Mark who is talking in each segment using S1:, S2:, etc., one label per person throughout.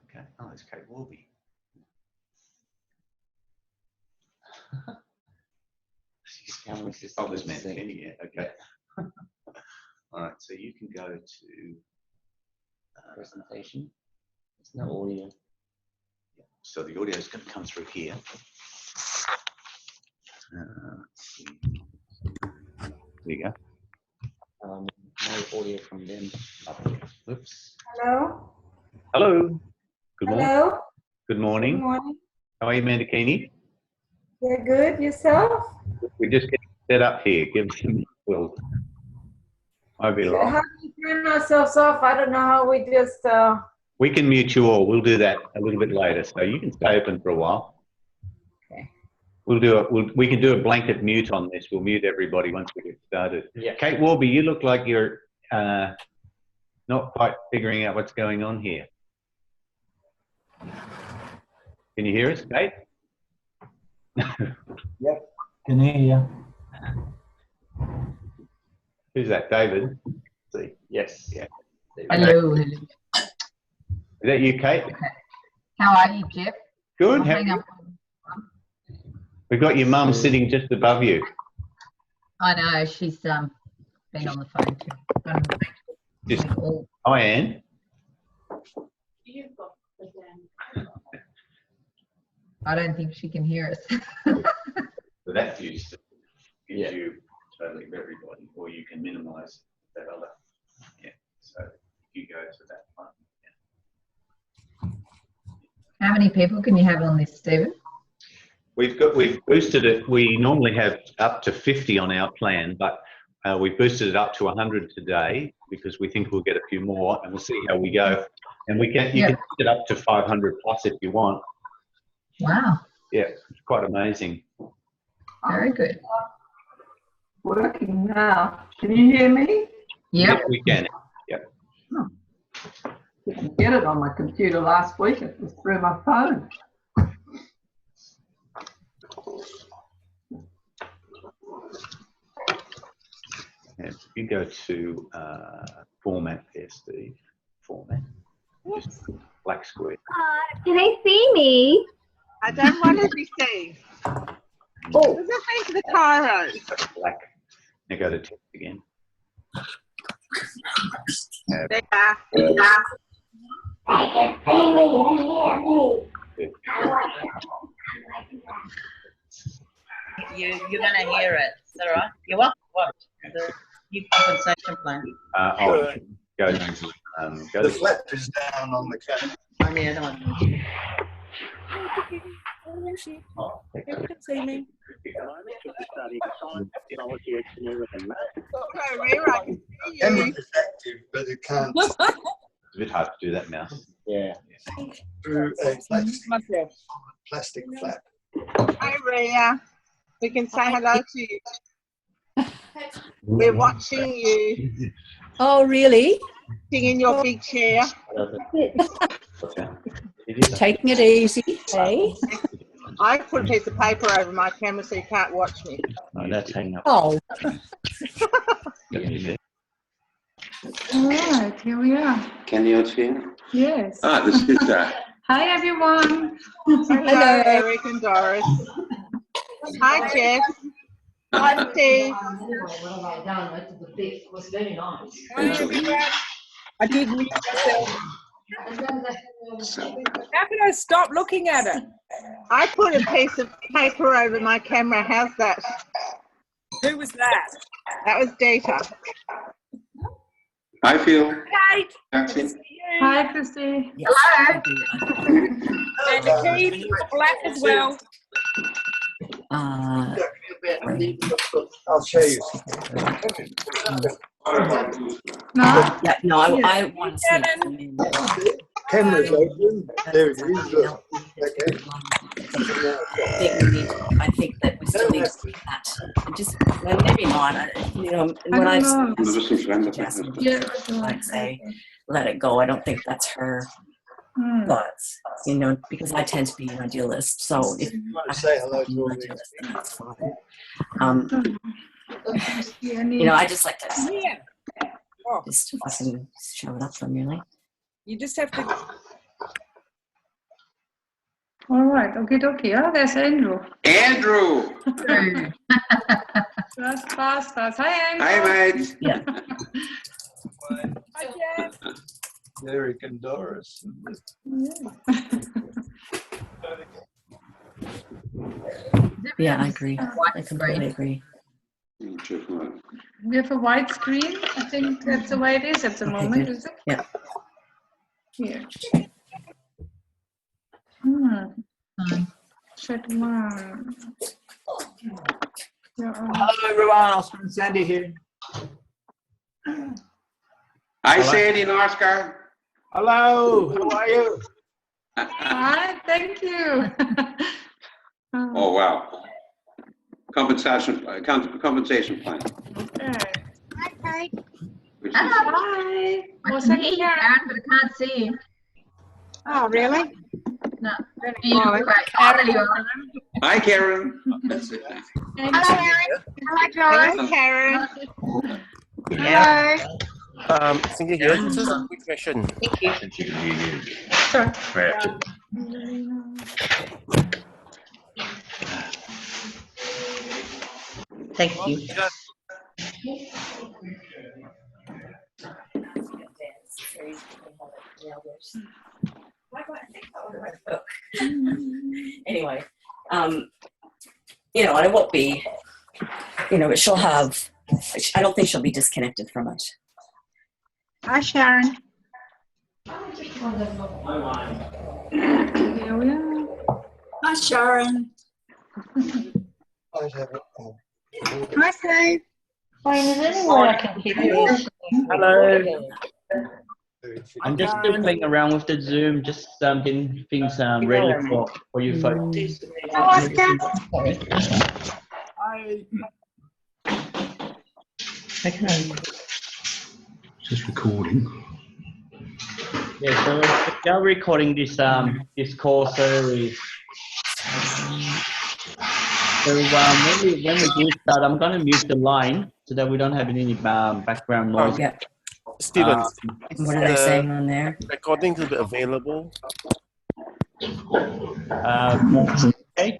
S1: Okay. Oh, it's Kate Warby. Oh, there's Mandy. Yeah. Okay. All right. So you can go to
S2: presentation. There's no audio.
S1: Yeah. So the audio is going to come through here. Let's see. There you go.
S2: No audio from them.
S1: Oops.
S3: Hello.
S1: Hello. Good morning.
S3: Hello.
S1: Good morning.
S3: Good morning.
S1: How are you, Mandakini?
S3: You're good. Yourself?
S1: We're just getting set up here. Give me will. I'll be long.
S3: How do we turn ourselves off? I don't know how we just.
S1: We can mute you all. We'll do that a little bit later. So you can stay open for a while.
S3: Okay.
S1: We'll do it. We can do a blanket mute on this. We'll mute everybody once we get started.
S2: Yeah.
S1: Kate Warby, you look like you're not quite figuring out what's going on here. Can you hear us, Kate?
S4: Yep, can hear you.
S1: Who's that, David?
S2: See. Yes.
S1: Yeah.
S5: Hello.
S1: Is that you, Kate?
S5: How are you, Jeff?
S1: Good.
S5: I'll hang up.
S1: We've got your mum sitting just above you.
S5: I know, she's been on the phone too.
S1: Just, hi, Anne.
S5: I don't think she can hear us.
S1: So that view gives you totally of everybody, or you can minimise that other. Yeah. So if you go to that one.
S5: How many people can you have on this, Stephen?
S1: We've boosted it. We normally have up to 50 on our plan, but we've boosted it up to 100 today because we think we'll get a few more, and we'll see how we go. And you can get it up to 500 plus if you want.
S5: Wow.
S1: Yeah, it's quite amazing.
S5: Very good.
S3: Working now. Can you hear me?
S5: Yep.
S1: We can. Yep.
S3: Didn't get it on my computer last week. It was through my phone.
S1: And if you go to format there, Steve. Format. Just black square.
S6: Can they see me?
S7: I don't want to be seen.
S6: Oh.
S7: There's nothing to the Kairos.
S1: Black. Now go to text again.
S7: There you are.
S6: I can see me and hear me.
S8: You're going to hear it. Is that right? You're welcome. What? The new compensation plan.
S1: Go
S4: The flap is down on the cat.
S8: I mean, I don't want to.
S7: You can see me. Okay, Rira, I can see
S4: Camera
S7: you.
S4: is active, but it can't
S1: It's a bit hard to do that, mouse.
S2: Yeah.
S4: through a plastic flap.
S7: Hi, Rhea. We can say hello to you. We're watching you
S9: Oh, really?
S7: sitting in your big chair.
S9: Taking it easy, eh?
S7: I put a piece of paper over my camera so you can't watch me.
S2: Oh, that's hanging up.
S9: Oh,
S10: All right, here we are.
S11: Can you all hear?
S10: Yes.
S11: Ah, this is
S10: Hi, everyone.
S7: Hello, Eric and Doris. Hi, Jeff. Hi, Steve.
S3: I did mute myself. How can I stop looking at it?
S7: I put a piece of paper over my camera. How's that?
S3: Who was that?
S7: That was Data.
S11: I feel.
S3: Kate.
S11: That's
S3: Good to
S11: it.
S3: see you.
S10: Hi, Christy.
S5: Hello.
S3: And the key is black as well.
S4: I'll show you.
S10: No?
S12: Yeah, no, I want to see it.
S4: Camera's open. There it is. Look. Okay.
S12: I think that we still need to do that. Just, well, maybe not. You know, when
S10: I
S12: I've
S10: don't know.
S12: suggested,
S10: Yeah.
S12: like say, let it go. I don't think that's her thoughts. You know, because I tend to be an idealist. So if I
S4: Say hello to all
S12: an
S4: these.
S12: idealist, then that's fine. You know, I just like to.
S7: Oh.
S12: Just fucking show it up from really.
S7: You just have to.
S10: All right, okie dokie. Oh, there's Andrew.
S11: Andrew!
S10: Fast. Hi, Andrew.
S11: Hi, mate.
S12: Yeah.
S7: Hi, Jeff.
S4: Derek and Doris.
S12: Yeah, I agree. I completely agree.
S10: We have a white screen. I think that's the way it is at the moment,
S12: good.
S10: is it?
S12: Yeah.
S10: Here. Chat one.
S13: Hello, everyone. Oscar and Sandy here.
S11: Hi, Sandy and Oscar.
S13: Hello. How are you?
S10: Hi, thank you.
S11: Oh, wow. Compensation plan.
S10: Okay.
S5: Hi.
S10: Hi.
S5: I
S10: What's
S5: can
S10: that,
S5: hear you,
S10: Karen?
S5: Karen, but I can't see you.
S7: Oh, really?
S5: No.
S7: Oh,
S5: There you are.
S11: Hi, Karen.
S6: Hello, Aaron. Hello,
S7: Karen.
S6: Hello.
S14: Cindy here. This is a quick question.
S8: Thank you.
S14: Right.
S8: Thank you.
S12: Anyway, and it won't be, but she'll have, I don't think she'll be disconnected from it.
S7: Hi, Sharon.
S10: Here we are.
S9: Hi, Sharon.
S7: Hi, Sue.
S8: Wayne, is there any way I can keep you?
S2: Hello. I'm just still playing around with the Zoom, just getting things ready for you folks. Okay.
S1: Just recording.
S2: Yeah, so we are recording this call, so when we do start, I'm going to mute the line so that we don't have any background noise.
S12: Yeah.
S14: Steven,
S12: What are they saying on there?
S14: Recording to be available.
S2: Okay.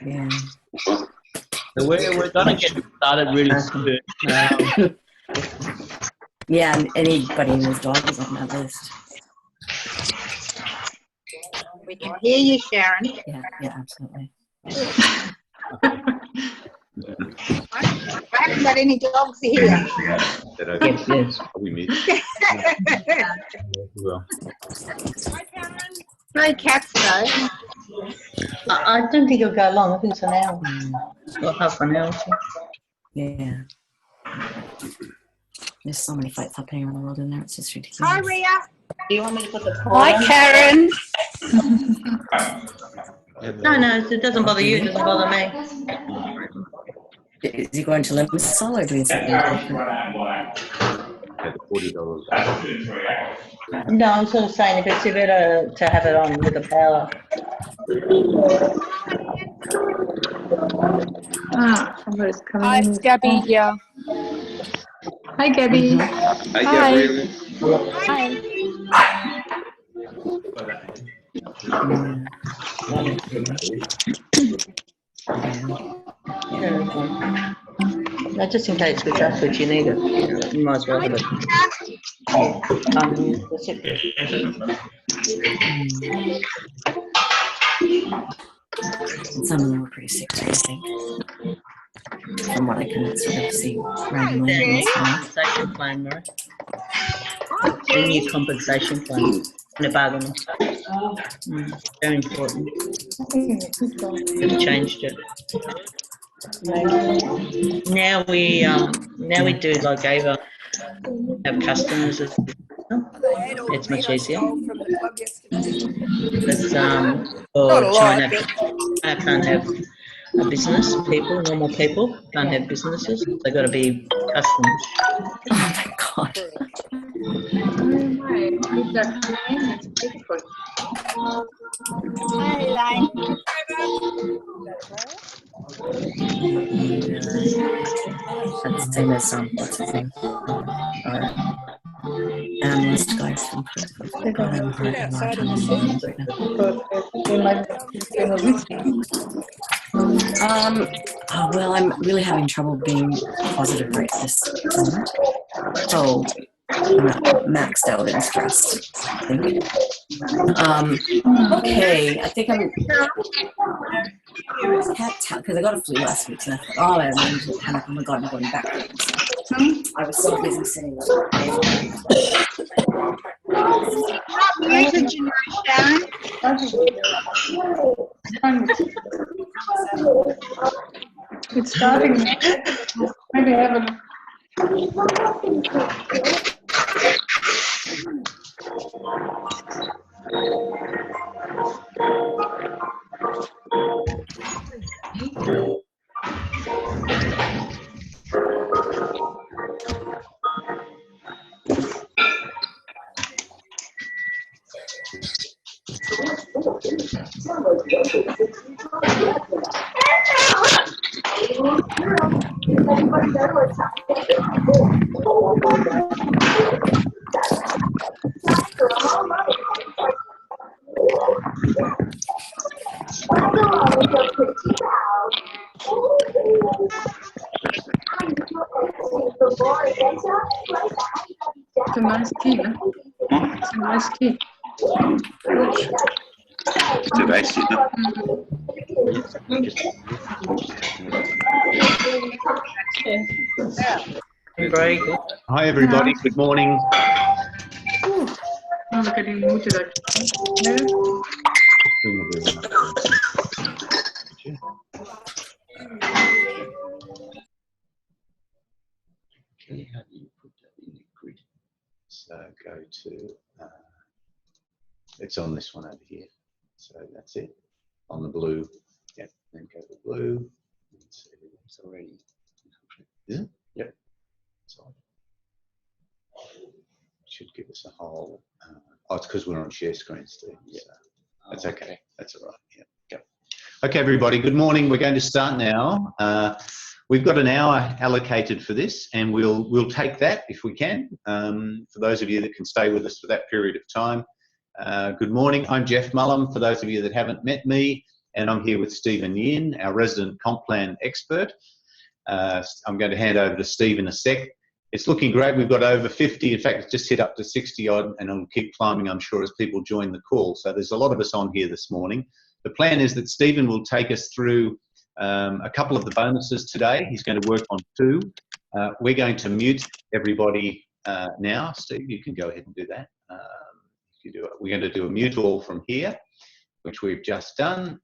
S12: Yeah.
S2: So we're going to get started really soon.
S12: Yeah, and anybody and his dog is on that list.
S7: We can hear you, Sharon.
S12: Yeah, absolutely.
S7: I haven't got any dogs here.
S2: Yes.
S1: We meet. Well.
S7: No cats, though.
S8: I don't think it'll go long. I think it's an hour. Or half an hour.
S12: Yeah. There's so many fights happening around the world in there. It's just ridiculous.
S7: Hi, Rhea.
S8: Do you want me to put the call
S9: Hi,
S8: on?
S9: Karen.
S8: No, it doesn't bother you. It doesn't bother me.
S12: Is he going to Limassol or doing something different?
S1: At $40.
S8: No, I'm sort of saying if it's better to have it on with the power.
S10: Somebody's coming.
S3: Hi, it's Gabby here.
S10: Hi, Gabby.
S11: Hi,
S3: Hi.
S11: Gabrielle.
S3: Hi.
S8: No, just in case we just if you need it, you might as well have it. That's it.
S12: And some of them were pretty sick too, I think. From what I can sort of see randomly in this one.
S8: Compensation plan, right? A new compensation plan and a bargain. Very important. They've changed it. Now we do like Ava have customers. It's much easier. But China can't have a business. Normal people can't have businesses. They've got to be customers.
S12: Oh my God. That's the same as what's his name? Analyst guy from Facebook. God, I'm hard to watch on these names right now. Oh, well, I'm really having trouble being positive right this moment. So I'm not maxed out and stressed, I think. Okay, I think I'm. Can't tell because I got a flu last week, and I thought, oh, I'm going to panic. Oh my god, I'm going back there. So I was so busy sitting there.
S10: It's starting. Maybe have a nice key, huh? It's a nice key.
S11: C'est weiß, ne?
S2: Very good.
S1: Hi everybody, good morning.
S10: Oh, look at him, moet je dat.
S1: Okay, how do you put that in the grid? So go to, it's on this one over here. So that's it, on the blue. Yep, then go to blue. Let's see, it's already, is it? Yep. So should give us a whole, oh, it's because we're on share screen, Steve. Yeah. So that's okay, that's all right, yeah. Go. Okay, everybody, good morning. We're going to start now. We've got an hour allocated for this, and we'll take that if we can. For those of you that can stay with us for that period of time. Good morning, I'm Jeff Mullum, for those of you that haven't met me, and I'm here with Stephen Yin, our resident comp plan expert. I'm going to hand over to Steve in a sec. It's looking great. We've got over 50. In fact, it's just hit up to 60 odd, and it'll keep climbing, I'm sure, as people join the call. So there's a lot of us on here this morning. The plan is that Stephen will take us through a couple of the bonuses today. He's going to work on 2. We're going to mute everybody now. Steve, you can go ahead and do that. We're going to do a mute all from here, which we've just done.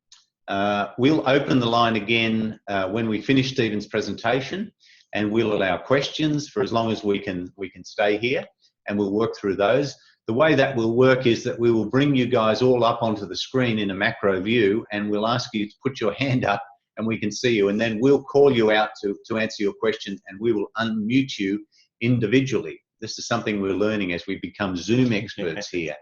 S1: We'll open the line again when we finish Stephen's presentation, and we'll allow questions for as long as we can stay here, and we'll work through those. The way that will work is that we will bring you guys all up onto the screen in a macro view, and we'll ask you to put your hand up and we can see you, and then we'll call you out to answer your question, and we will unmute you individually. This is something we're learning as we become Zoom experts here.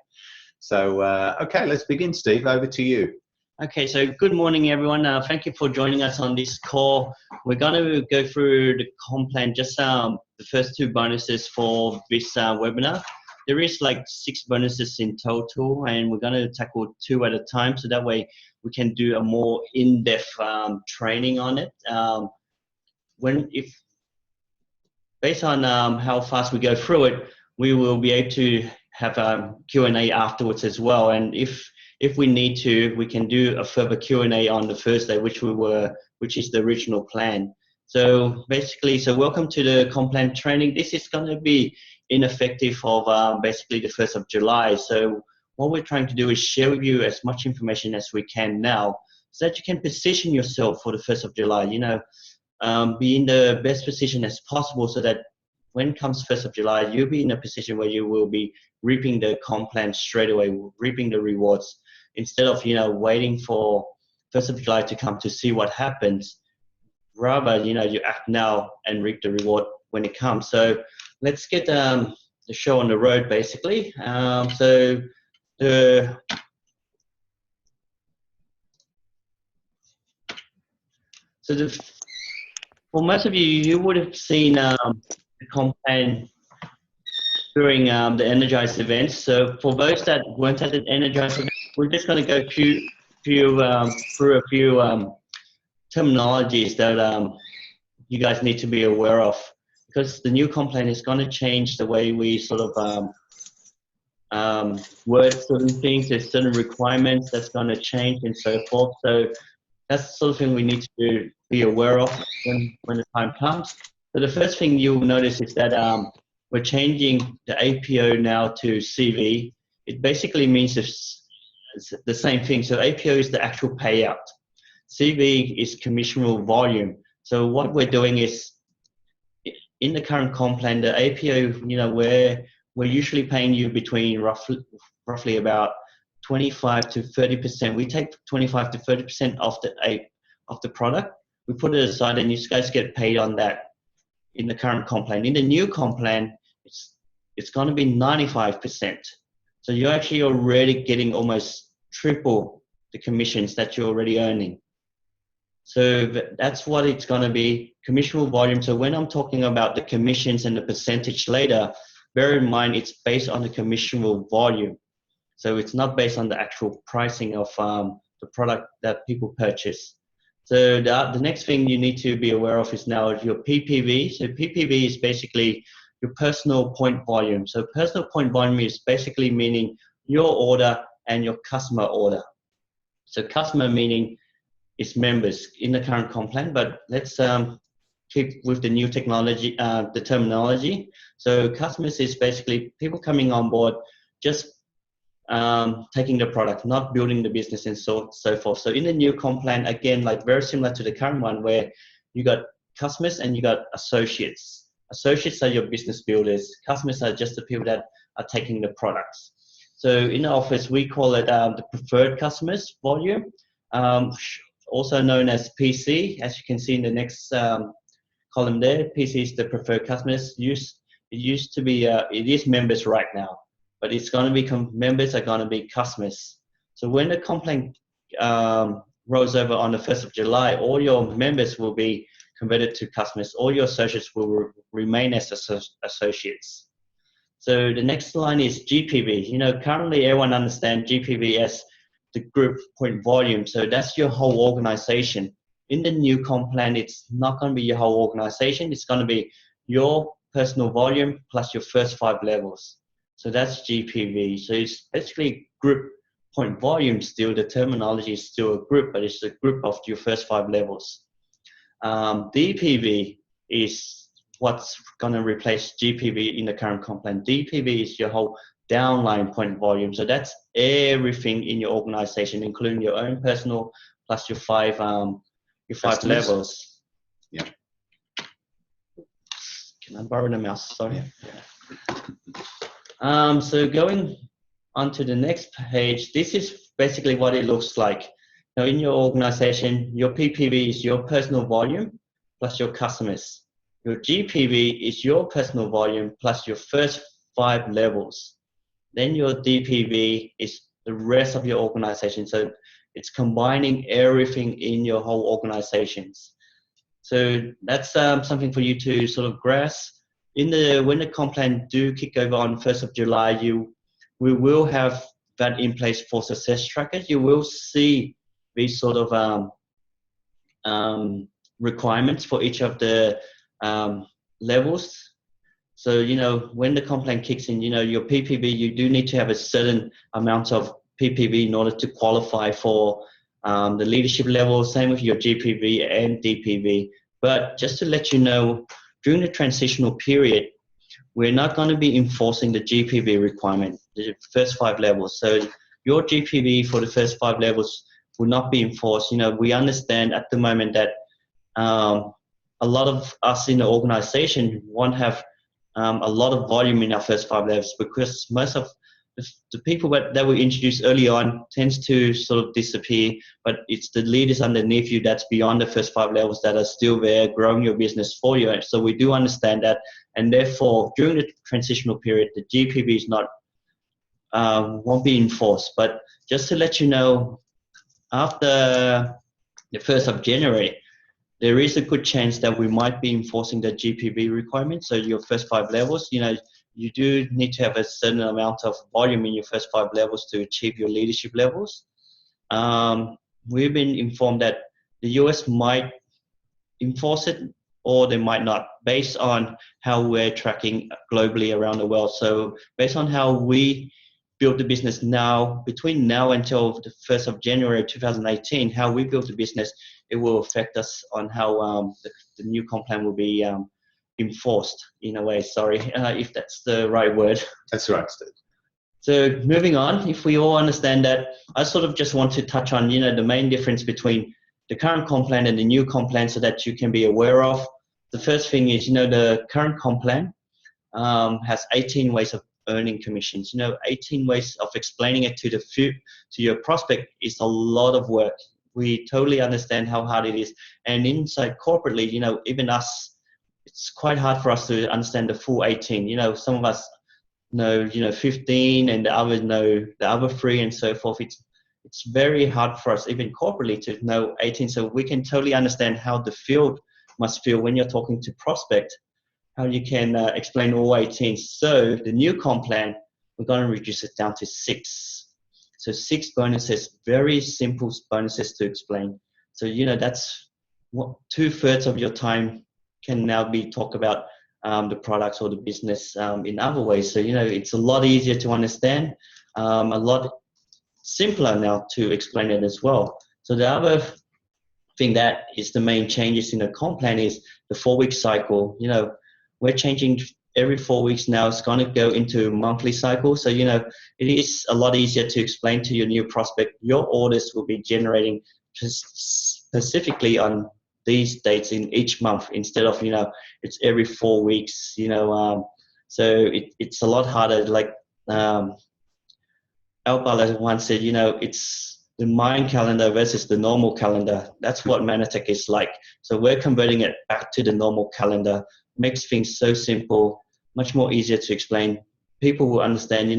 S1: So, okay, let's begin. Steve, over to you.
S2: Okay, so good morning, everyone. Thank you for joining us on this call. We're going to go through the comp plan, just the first 2 bonuses for this webinar. There is like 6 bonuses in total, and we're going to tackle 2 at a time, so that way we can do a more in-depth training on it. Based on how fast we go through it, we will be able to have a Q&A afterwards as well, and if we need to, we can do a further Q&A on the Thursday, which is the original plan. So basically, welcome to the comp plan training. This is going to be ineffective of basically the 1st of July. So what we're trying to do is share with you as much information as we can now, so that you can position yourself for the 1st of July. You know, be in the best position as possible, so that when comes 1st of July, you'll be in a position where you will be reaping the comp plan straight away, reaping the rewards, instead of, waiting for 1st of July to come to see what happens. Rather, you act now and reap the reward when it comes. So let's get the show on the road, basically. So the So for most of you, you would have seen the campaign during the Energize event. So for those that weren't at the Energize event, we're just going to go through a few terminologies that you guys need to be aware of, because the new complaint is going to change the way we sort of word certain things. There's certain requirements that's going to change and so forth. So that's the sort of thing we need to be aware of when the time comes. So the first thing you'll notice is that we're changing the APO now to CV. It basically means it's the same thing. So APO is the actual payout. CV is commissionable volume. So what we're doing is, in the current comp plan, the APO, we're usually paying you between roughly about 25 to 30%. We take 25 to 30% of the product. We put it aside, and you guys get paid on that in the current comp plan. In the new comp plan, it's going to be 95%. So you're actually already getting almost triple the commissions that you're already earning. So that's what it's going to be, commissionable volume. So when I'm talking about the commissions and the percentage later, bear in mind it's based on the commissionable volume. So it's not based on the actual pricing of the product that people purchase. So the next thing you need to be aware of is now your PPV. So PPV is basically your personal point volume. So personal point volume is basically meaning your order and your customer order. So customer meaning it's members in the current comp plan, but let's keep with the new technology, the terminology. So customers is basically people coming on board, just taking the product, not building the business and so forth. So in the new comp plan, again, like very similar to the current one, where you got customers and you got associates. Associates are your business builders. Customers are just the people that are taking the products. So in the office, we call it the preferred customers volume. Also known as PC, as you can see in the next column there. PC is the preferred customers. It used to be, it is members right now, but it's going to become, members are going to be customers. So when the complaint rolls over on the 1st of July, all your members will be converted to customers. All your associates will remain as associates. So the next line is GPV. Currently everyone understands GPV as the group point volume. So that's your whole organization. In the new comp plan, it's not going to be your whole organization. It's going to be your personal volume plus your first 5 levels. So that's GPV. So it's basically group point volume still. The terminology is still a group, but it's a group of your first 5 levels. DPV is what's going to replace GPV in the current comp plan. DPV is your whole downline point volume. So that's everything in your organization, including your own personal plus your 5 levels.
S1: Yeah.
S2: Can I borrow the mouse? Sorry. So going on to the next page, this is basically what it looks like. Now in your organization, your PPV is your personal volume plus your customers. Your GPV is your personal volume plus your first 5 levels. Then your DPV is the rest of your organization. So it's combining everything in your whole organizations. So that's something for you to sort of grasp. When the comp plan do kick over on 1st of July, we will have that in place for success trackers. You will see these sort of requirements for each of the levels. So, when the comp plan kicks in, your PPV, you do need to have a certain amount of PPV in order to qualify for the leadership level. Same with your GPV and DPV. But just to let you know, during the transitional period, we're not going to be enforcing the GPV requirement, the first 5 levels. So your GPV for the first 5 levels will not be enforced. We understand at the moment that a lot of us in the organization won't have a lot of volume in our first 5 levels, because most of the people that we introduced early on tends to sort of disappear, but it's the leaders underneath you that's beyond the first 5 levels that are still there growing your business for you. So we do understand that, and therefore during the transitional period, the GPV is not won't be enforced. But just to let you know, after the 1st of January, there is a good chance that we might be enforcing the GPV requirement. So your first 5 levels, you do need to have a certain amount of volume in your first 5 levels to achieve your leadership levels. We've been informed that the US might enforce it or they might not, based on how we're tracking globally around the world. So based on how we build the business now, between now until the 1st of January 2018, how we build the business, it will affect us on how the new comp plan will be enforced in a way. Sorry, if that's the right word.
S1: That's right, Steve.
S2: So moving on, if we all understand that, I sort of just want to touch on, the main difference between the current comp plan and the new comp plan so that you can be aware of. The first thing is, the current comp plan has 18 ways of earning commissions. 18 ways of explaining it to your prospect is a lot of work. We totally understand how hard it is. And inside corporately, even us, it's quite hard for us to understand the full 18. Some of us know 15 and the others know the other 3 and so forth. It's very hard for us even corporately to know 18, so we can totally understand how the field must feel when you're talking to prospect, how you can explain all 18. So the new comp plan, we're going to reduce it down to 6. So 6 bonuses, very simple bonuses to explain. So that's what 2/3 of your time can now be talk about the products or the business in other ways. So, it's a lot easier to understand, a lot simpler now to explain it as well. So the other thing that is the main changes in the comp plan is the 4-week cycle. We're changing every 4 weeks now. It's going to go into monthly cycle. So, it is a lot easier to explain to your new prospect. Your orders will be generating specifically on these dates in each month instead of, it's every 4 weeks, so it's a lot harder. Like Albala once said, it's the Mayan calendar versus the normal calendar. That's what Manatech is like. So we're converting it back to the normal calendar, makes things so simple, much more easier to explain. People will understand,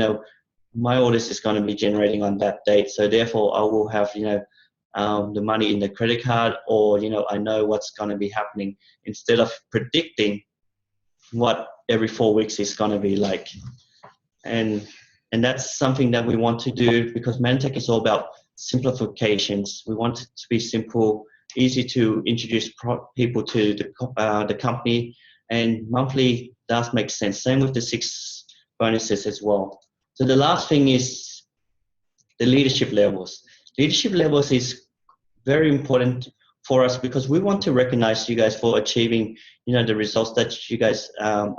S2: my orders is going to be generating on that date. So therefore I will have, the money in the credit card, or I know what's going to be happening instead of predicting what every 4 weeks is going to be like. And that's something that we want to do because Manatech is all about simplifications. We want it to be simple, easy to introduce people to the company, and monthly does make sense. Same with the 6 bonuses as well. So the last thing is the leadership levels. Leadership levels is very important for us because we want to recognize you guys for achieving, the results that you guys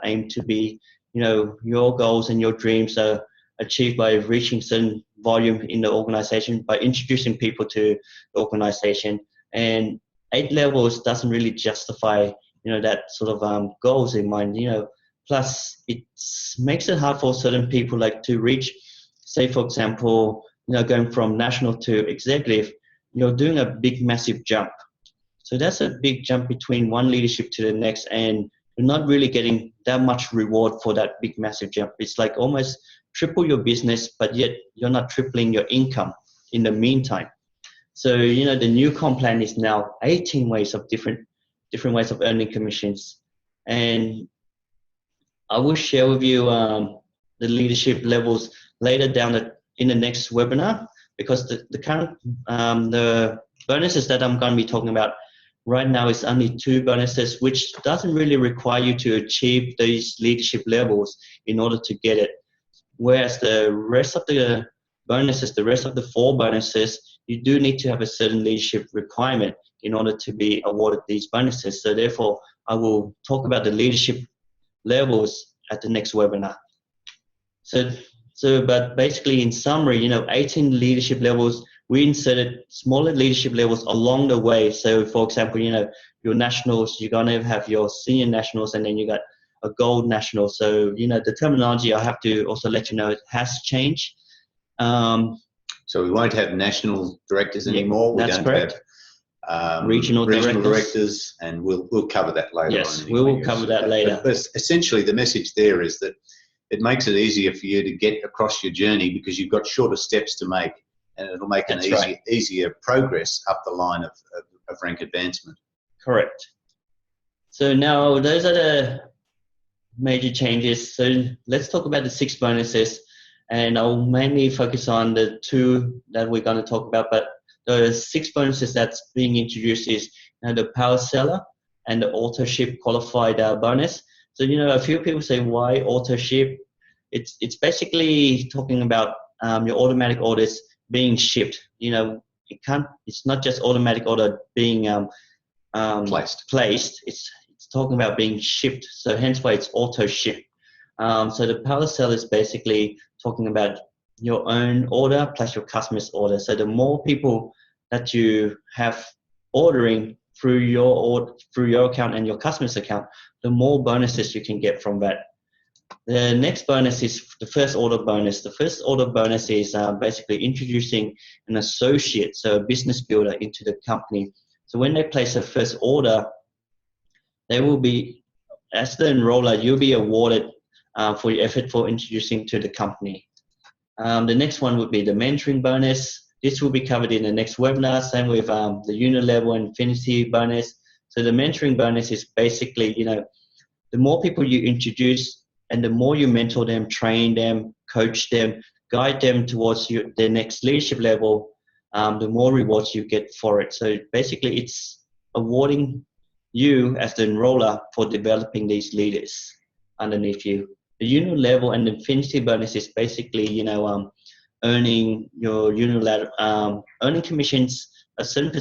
S2: aim to be. Your goals and your dreams are achieved by reaching certain volume in the organization, by introducing people to the organization. And 8 levels doesn't really justify, that sort of goals in mind. Plus it makes it hard for certain people like to reach, say for example, going from national to executive. You're doing a big, massive jump. So that's a big jump between one leadership to the next, and you're not really getting that much reward for that big, massive jump. It's like almost triple your business, but yet you're not tripling your income in the meantime. So, the new comp plan is now 18 ways of different ways of earning commissions. And I will share with you the leadership levels later down in the next webinar, because the current the bonuses that I'm going to be talking about right now is only 2 bonuses, which doesn't really require you to achieve these leadership levels in order to get it. Whereas the rest of the bonuses, the rest of the 4 bonuses, you do need to have a certain leadership requirement in order to be awarded these bonuses. So therefore, I will talk about the leadership levels at the next webinar. But basically, in summary, 18 leadership levels, we inserted smaller leadership levels along the way. So, for example, your nationals, you're going to have your senior nationals, and then you got a gold national. So, the terminology, I have to also let you know, it has changed.
S1: So we won't have national directors anymore.
S2: That's
S1: we don't
S2: correct.
S1: have
S2: regional
S1: directors, and we'll cover that later.
S2: Yes,
S1: on
S2: we will cover that later.
S1: But essentially, the message there is that it makes it easier for you to get across your journey because you've got shorter steps to make, and it'll make an easier progress up the line of rank advancement.
S2: Correct. So now those are the major changes. So let's talk about the 6 bonuses, and I'll mainly focus on the 2 that we're going to talk about. But the 6 bonuses that's being introduced is the power seller and the auto ship qualified bonus. So a few people say, why auto ship? It's basically talking about your automatic orders being shipped. It's not just automatic order being placed. It's talking about being shipped. So hence why it's auto ship. So the power sell is basically talking about your own order plus your customer's order. So the more people that you have ordering through your account and your customer's account, the more bonuses you can get from that. The next bonus is the first order bonus. The first order bonus is basically introducing an associate, so a business builder, into the company. So when they place a first order, they will be, as the enroller, you'll be awarded for your effort for introducing to the company. The next one would be the mentoring bonus. This will be covered in the next webinar. Same with the unit level infinity bonus. So the mentoring bonus is basically, the more people you introduce and the more you mentor them, train them, coach them, guide them towards their next leadership level, the more rewards you get for it. So basically it's awarding you as the enroller for developing these leaders underneath you. The unit level and infinity bonus is basically, earning your unilateral, earning commissions a certain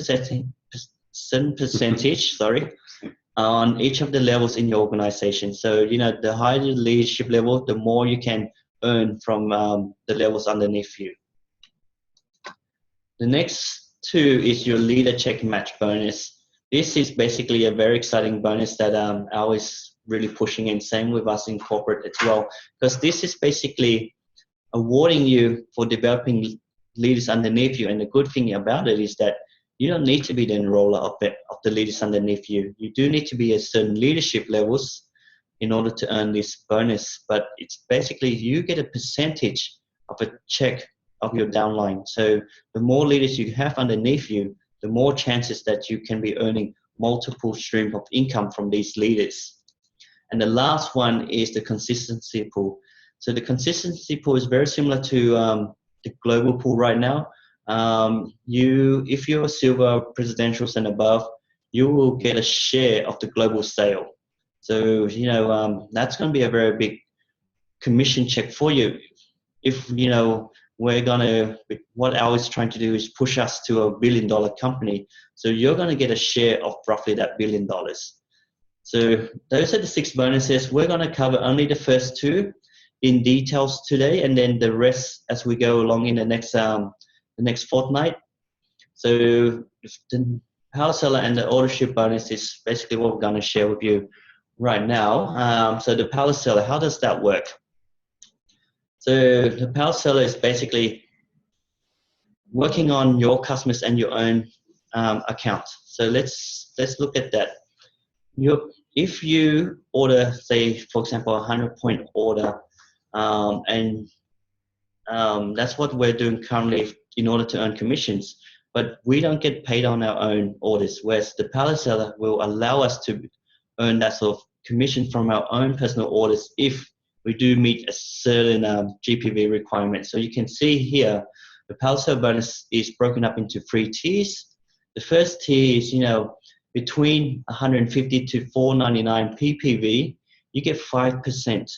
S2: percentage, on each of the levels in your organization. So, the higher the leadership level, the more you can earn from the levels underneath you. The next 2 is your leader check match bonus. This is basically a very exciting bonus that I was really pushing, and same with us in corporate as well, because this is basically awarding you for developing leaders underneath you. And the good thing about it is that you don't need to be the enroller of the leaders underneath you. You do need to be at certain leadership levels in order to earn this bonus, but it's basically you get a percentage of a check of your downline. So the more leaders you have underneath you, the more chances that you can be earning multiple streams of income from these leaders. And the last one is the consistency pool. So the consistency pool is very similar to the global pool right now. If you're silver, presidentials and above, you will get a share of the global sale. So, that's going to be a very big commission check for you. If, what I was trying to do is push us to $1 billion company. So you're going to get a share of roughly that $1 billion. So those are the 6 bonuses. We're going to cover only the first 2 in details today, and then the rest as we go along in the next fortnight. So the power seller and the ownership bonus is basically what we're going to share with you right now. So the power seller, how does that work? So the power seller is basically working on your customers and your own accounts. So let's look at that. If you order, say, for example, a 100-point order, and that's what we're doing currently in order to earn commissions, but we don't get paid on our own orders, whereas the power seller will allow us to earn that sort of commission from our own personal orders if we do meet a certain GPV requirement. So you can see here, the power seller bonus is broken up into 3 tiers. The first tier is, between 150 to 499 PPV, you get 5%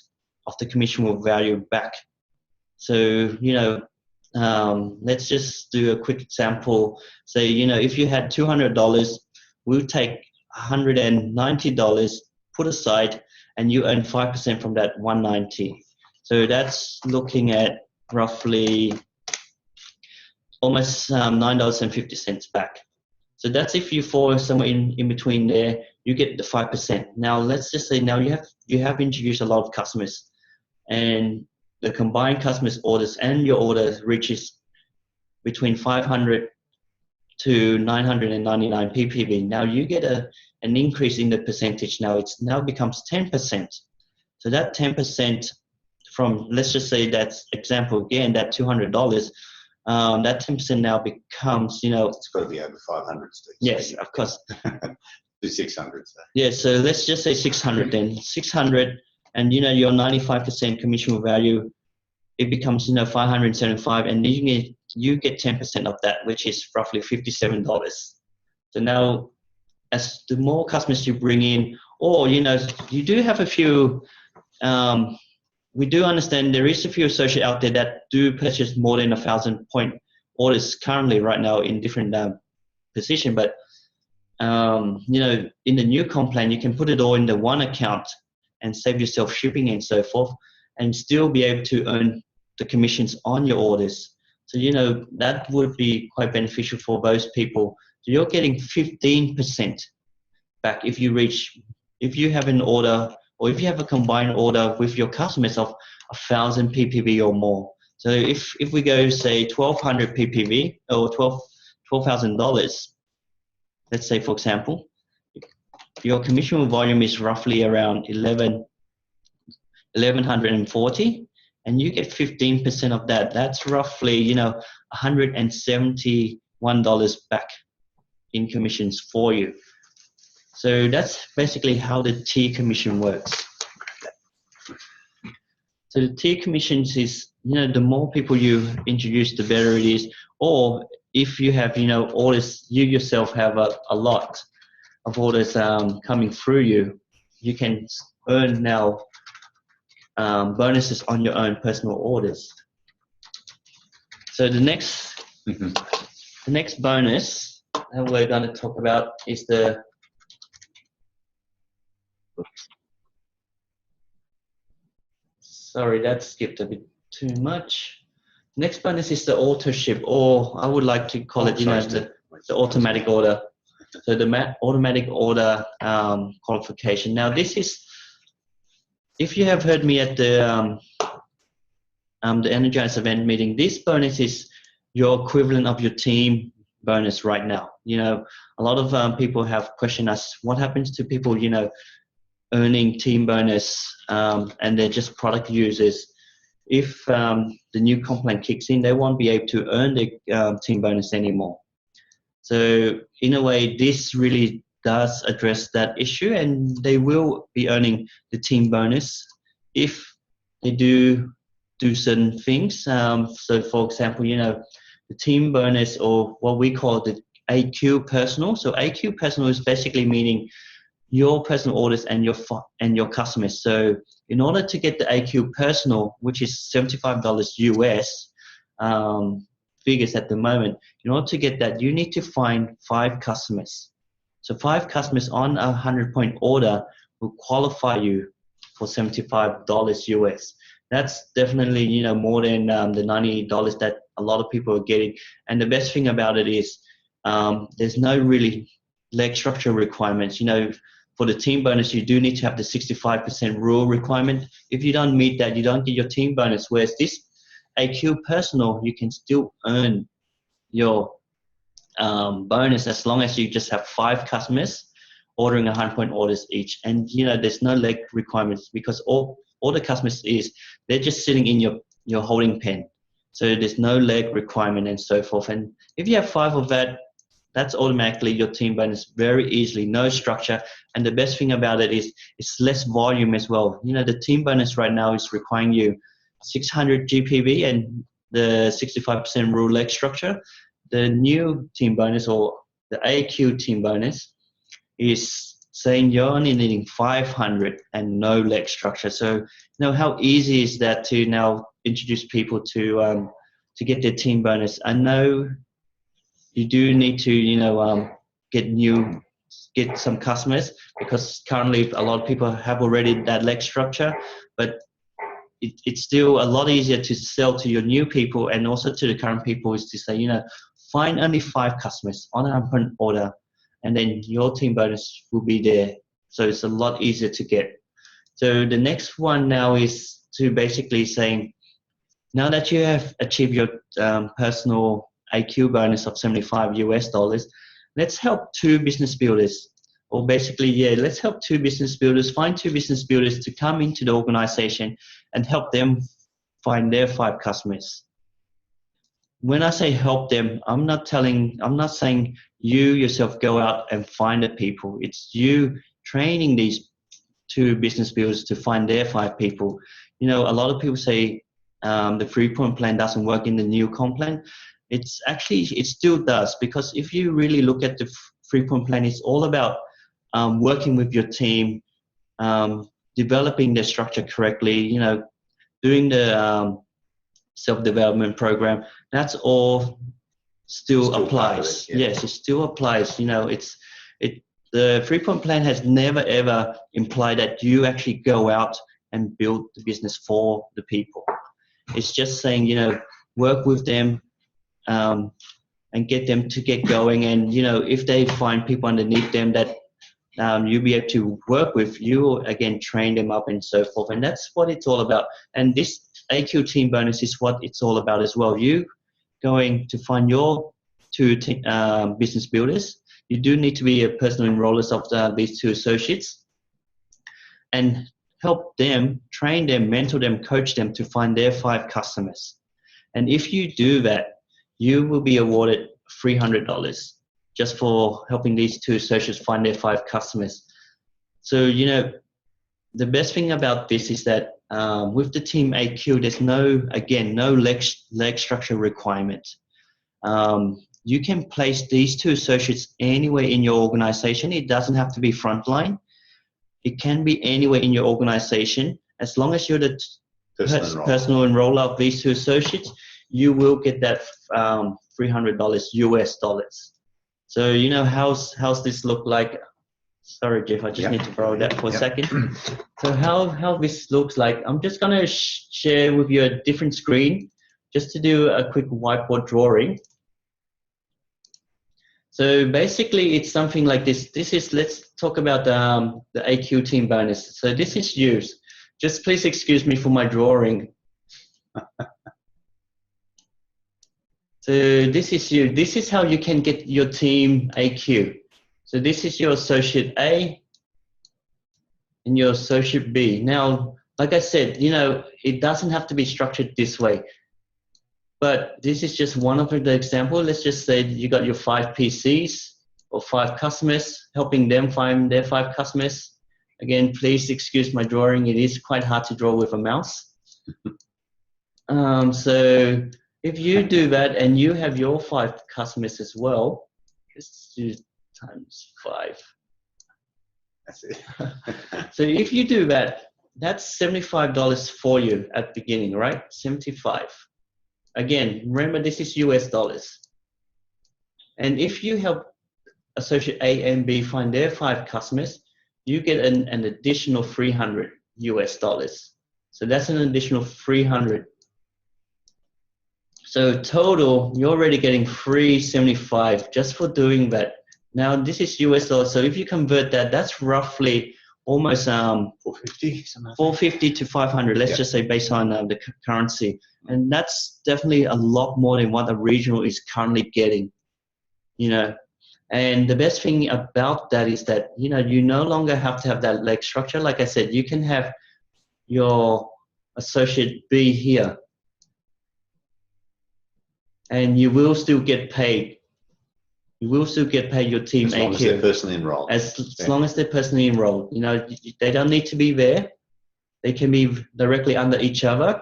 S2: of the commission value back. So, let's just do a quick example. Say, if you had $200, we'll take $190, put aside, and you earn 5% from that 190. So that's looking at roughly almost $9.50 back. So that's if you fall somewhere in between there, you get the 5%. Now let's just say now you have introduced a lot of customers, and the combined customers orders and your order reaches between 500 to 999 PPV. Now you get an increase in the percentage. Now it now becomes 10%. So that 10% from, let's just say that's example again, that $200, that 10% now becomes,
S4: it's got to be over 500, Steve.
S2: Yes, of course.
S1: Do 600. So.
S2: Yeah, so let's just say 600 then. 600, and you know your 95% commission value, it becomes 575, and you get 10% of that, which is roughly $57. So now, as the more customers you bring in, or you do have a few. We do understand there is a few associates out there that do purchase more than 1,000 point orders currently right now in different position, but in the new comp plan, you can put it all in the one account and save yourself shipping and so forth, and still be able to earn the commissions on your orders. So that would be quite beneficial for those people. So you're getting 15% back if you have an order, or if you have a combined order with your customers of 1,000 ppv or more. So if we go say 1,200 ppv or $12,000, let's say for example, your commission volume is roughly around 1,140, and you get 15% of that. That's roughly $171 back in commissions for you. So that's basically how the T commission works. So the T commissions is, the more people you introduce, the better it is. Or if you have, orders, you yourself have a lot of orders coming through you, you can earn now bonuses on your own personal orders. So the next bonus that we're going to talk about is the sorry, that skipped a bit too much. Next bonus is the auto ship, or I would like to call it, the automatic order. So the automatic order qualification. Now this is, if you have heard me at the Energize event meeting, this bonus is your equivalent of your team bonus right now. A lot of people have questioned us, what happens to people, earning team bonus and they're just product users? If the new comp plan kicks in, they won't be able to earn the team bonus anymore. So in a way, this really does address that issue, and they will be earning the team bonus if they do certain things. So for example, the team bonus, or what we call the AQ personal. So AQ personal is basically meaning your personal orders and your customers. So in order to get the AQ personal, which is $75 US figures at the moment, in order to get that, you need to find 5 customers. So 5 customers on a 100-point order will qualify you for $75 US. That's definitely more than the $90 that a lot of people are getting. And the best thing about it is there's no really leg structure requirements. For the team bonus, you do need to have the 65% rule requirement. If you don't meet that, you don't get your team bonus. Whereas this AQ personal, you can still earn your bonus as long as you just have 5 customers ordering 100-point orders each. And there's no leg requirements, because all the customers they're just sitting in your holding pen. So there's no leg requirement and so forth. And if you have 5 of that, that's automatically your team bonus very easily, no structure. And the best thing about it is it's less volume as well. The team bonus right now is requiring you 600 GPV and the 65% rule leg structure. The new team bonus, or the AQ team bonus, is saying you're only needing 500 and no leg structure. So how easy is that to now introduce people to get their team bonus? I know you do need to get some customers, because currently a lot of people have already that leg structure, but it's still a lot easier to sell to your new people, and also to the current people, is to say, find only 5 customers on an open order, and then your team bonus will be there. So it's a lot easier to get. So the next one now is to basically saying, now that you have achieved your personal AQ bonus of $75 US, let's help 2 business builders, or basically, let's help 2 business builders, find 2 business builders to come into the organization and help them find their 5 customers. when I say help them, I'm not saying you yourself go out and find the people. It's you training these 2 business builders to find their 5 people. You know, a lot of people say the 3-point plan doesn't work in the new comp plan. It's actually, it still does, because if you really look at the 3-point plan, it's all about working with your team, developing their structure correctly, you know, doing the self-development program. That's all still applies. Yes, it still applies. You know, the 3-point plan has never ever implied that you actually go out and build the business for the people. It's just saying, you know, work with them and get them to get going. And, you know, if they find people underneath them that you'll be able to work with, you again train them up and so forth. And that's what it's all about. And this AQ team bonus is what it's all about as well. You going to find your 2 business builders. You do need to be a personal enrollers of these 2 associates, and help them, train them, mentor them, coach them to find their 5 customers. And if you do that, you will be awarded $300 just for helping these 2 associates find their 5 customers. So, you know, the best thing about this is that with the Team AQ, there's no leg structure requirement. You can place these 2 associates anywhere in your organization. It doesn't have to be frontline. It can be anywhere in your organization. As long as you're the personal enroller of these 2 associates, you will get that $300 US dollars. So, you know, how's this look like? Sorry, Jeff, I just need to borrow that for a second. So how this looks like, I'm just going to share with you a different screen just to do a quick whiteboard drawing. So basically, it's something like this. Let's talk about the AQ team bonus. So this is used. Just please excuse me for my drawing. So this is you. This is how you can get your team AQ. So this is your associate A and your associate B. Now, like I said, you know, it doesn't have to be structured this way. But this is just one of the examples. Let's just say you got your 5 PCs or 5 customers, helping them find their 5 customers. Again, please excuse my drawing. It is quite hard to draw with a mouse. So if you do that and you have your 5 customers as well, let's do times 5.
S1: That's it.
S2: So if you do that, that's $75 for you at the beginning, right? 75. Again, remember this is US dollars. And if you help associate A and B find their 5 customers, you get an additional 300 US dollars. So that's an additional 300. So total, you're already getting $375 just for doing that. Now this is US dollars. So if you convert that, that's roughly almost 450 to 500. Let's just say based on the currency. And that's definitely a lot more than what a regional is currently getting, you know. And the best thing about that is that, you know, you no longer have to have that leg structure. Like I said, you can have your associate B here, and you will still get paid. You will still get paid your team AQ.
S1: As long as they're personally enrolled.
S2: As long as they're personally enrolled. You know, they don't need to be there. They can be directly under each other.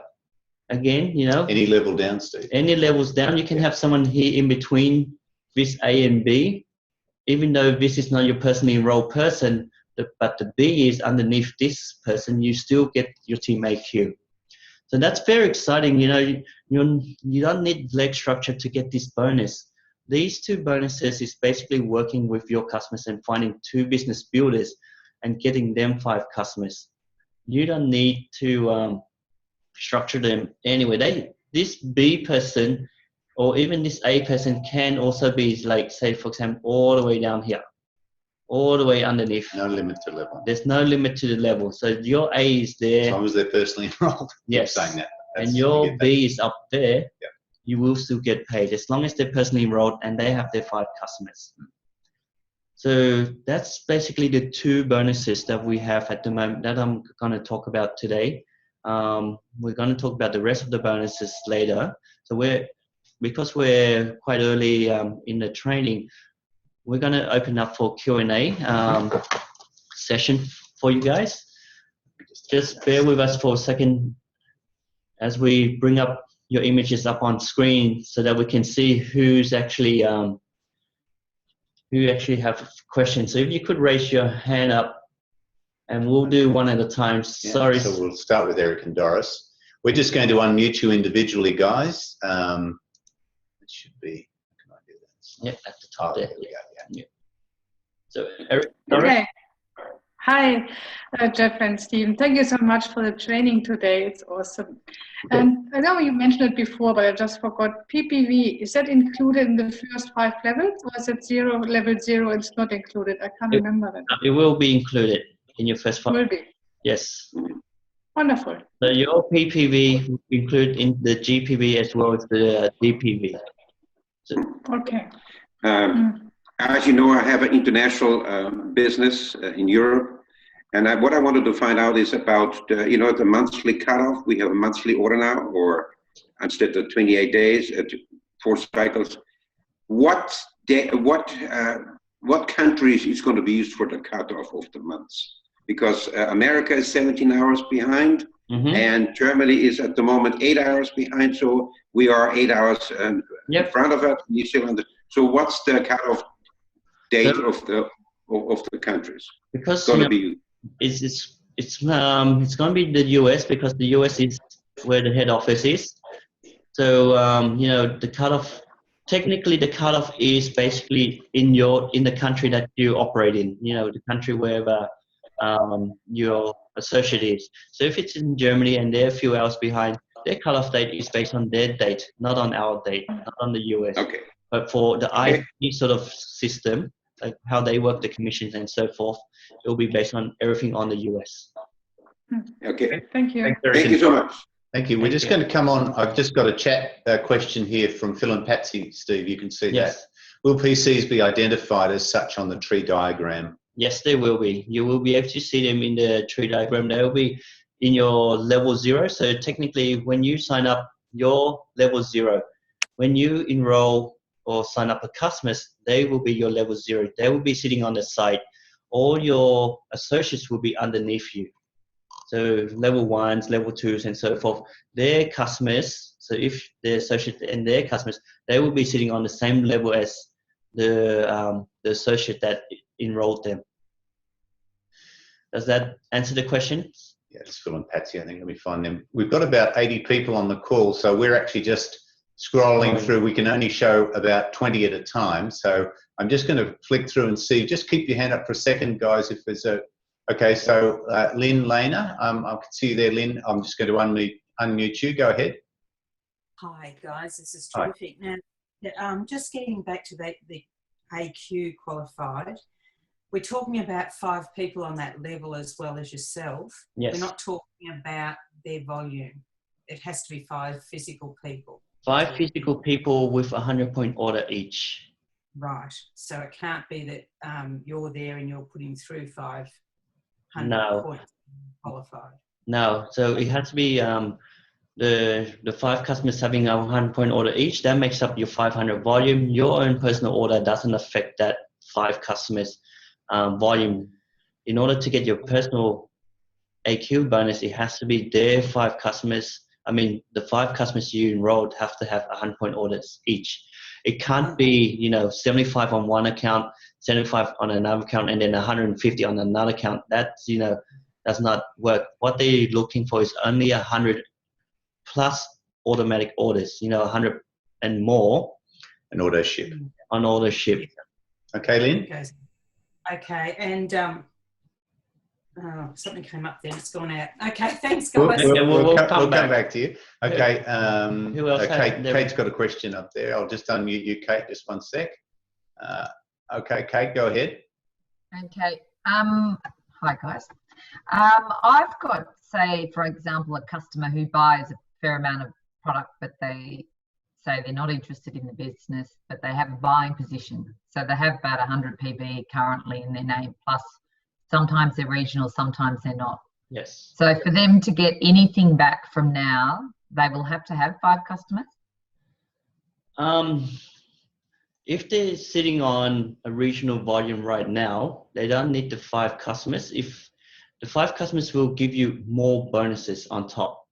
S2: Again, you know.
S1: Any level down, Steve.
S2: Any levels down. You can have someone here in between this A and B. Even though this is not your personally enrolled person, but the B is underneath this person, you still get your team AQ. So that's very exciting. You know, you don't need leg structure to get this bonus. These 2 bonuses is basically working with your customers and finding 2 business builders and getting them 5 customers. You don't need to structure them anyway. This B person or even this A person can also be, like, say, for example, all the way down here, all the way underneath.
S1: No limit to level.
S2: There's no limit to the level. So your A is there.
S1: As long as they're personally enrolled.
S2: Yes.
S1: Keep saying that.
S2: And your B is up there. Yeah. You will still get paid as long as they're personally enrolled and they have their 5 customers. So that's basically the 2 bonuses that we have at the moment that I'm going to talk about today. We're going to talk about the rest of the bonuses later. So because we're quite early in the training, we're going to open up for Q&A session for you guys. Just bear with us for a second as we bring up your images up on screen so that we can see who's actually who actually have questions. So if you could raise your hand up, and we'll do one at a time.
S1: Yeah,
S2: Sorry.
S1: so we'll start with Eric and Doris. We're just going to unmute you individually, guys. It should be. Can I do that?
S2: Yeah, at the top there.
S1: There we go. Yeah.
S2: So Eric. Doris?
S10: Okay. Hi, Jeff and Stephen. Thank you so much for the training today. It's awesome. And I know you mentioned it before, but I just forgot. PPV, is that included in the first 5 levels, or is it level 0? It's not included. I can't remember that.
S2: It will be included in your first 5.
S10: Will be.
S2: Yes.
S10: Wonderful.
S2: So your PPV will include in the GPV as well as the DPV. So,
S10: okay.
S11: As you know, I have an international business in Europe. And what I wanted to find out is about, the monthly cutoff. We have a monthly order now, or instead of 28 days, 4 cycles. What countries is going to be used for the cutoff of the months? Because America is 17 hours behind, and Germany is at the moment 8 hours behind. So we are 8 hours in front of it, New Zealand. So what's the cutoff date of the countries?
S2: Because
S11: going to be
S2: it's going to be the US, because the US is where the head office is. So the cutoff, technically the cutoff is basically in the country that you operate in. The country where your associate is. So if it's in Germany and they're a few hours behind, their cutoff date is based on their date, not on our date, not on the US.
S11: Okay.
S2: But for the IT sort of system, like how they work the commissions and so forth, it will be based on everything on the US.
S11: Okay.
S10: Thank you.
S11: Thank you so much.
S1: Thank you. We're just going to come on. I've just got a chat question here from Phil and Patsy. Steve, you can see that. Will PCs be identified as such on the tree diagram?
S2: Yes, they will be. You will be able to see them in the tree diagram. They will be in your level 0. So technically, when you sign up your level 0, when you enroll or sign up a customers, they will be your level 0. They will be sitting on the site. All your associates will be underneath you. So level 1s, level 2s, and so forth. Their customers, so if their associates and their customers, they will be sitting on the same level as the associate that enrolled them. Does that answer the question?
S1: Yeah, it's Phil and Patsy. I think let me find them. We've got about 80 people on the call, so we're actually just scrolling through. We can only show about 20 at a time, so I'm just going to flick through and see. Just keep your hand up for a second, guys, if there's a... Okay, so Lynn Lena, I can see you there, Lynn. I'm just going to unmute you. Go ahead.
S15: Hi, guys. This is terrific. Now, just getting back to the AQ qualified, we're talking about 5 people on that level as well as yourself.
S2: Yes.
S15: We're not talking about their volume. It has to be 5 physical people.
S2: 5 physical people with a 100-point order each.
S15: Right. So it can't be that you're there and you're putting through 500 points qualified.
S2: No. So it has to be the 5 customers having a 100-point order each. That makes up your 500 volume. Your own personal order doesn't affect that 5 customers volume. In order to get your personal AQ bonus, it has to be their 5 customers. I mean, the 5 customers you enrolled have to have 100-point orders each. It can't be, 75 on one account, 75 on another account, and then 150 on another account. That's, does not work. What they're looking for is only 100 plus automatic orders, 100 and more.
S1: An order ship.
S2: On order ship.
S1: Okay, Lynn?
S15: Okay, and something came up there. It's gone out. Okay, thanks, guys.
S1: We'll come back to you. Okay.
S2: Who else?
S1: Kate's got a question up there. I'll just unmute you, Kate. Just one sec. Okay, Kate, go ahead.
S5: Okay. Hi, guys. I've got, say, for example, a customer who buys a fair amount of product, but they say they're not interested in the business, but they have a buying position. So they have about 100 PB currently in their name, plus sometimes they're regional, sometimes they're not.
S2: Yes.
S5: So for them to get anything back from now, they will have to have 5 customers?
S2: If they're sitting on a regional volume right now, they don't need the 5 customers. If the 5 customers will give you more bonuses on top.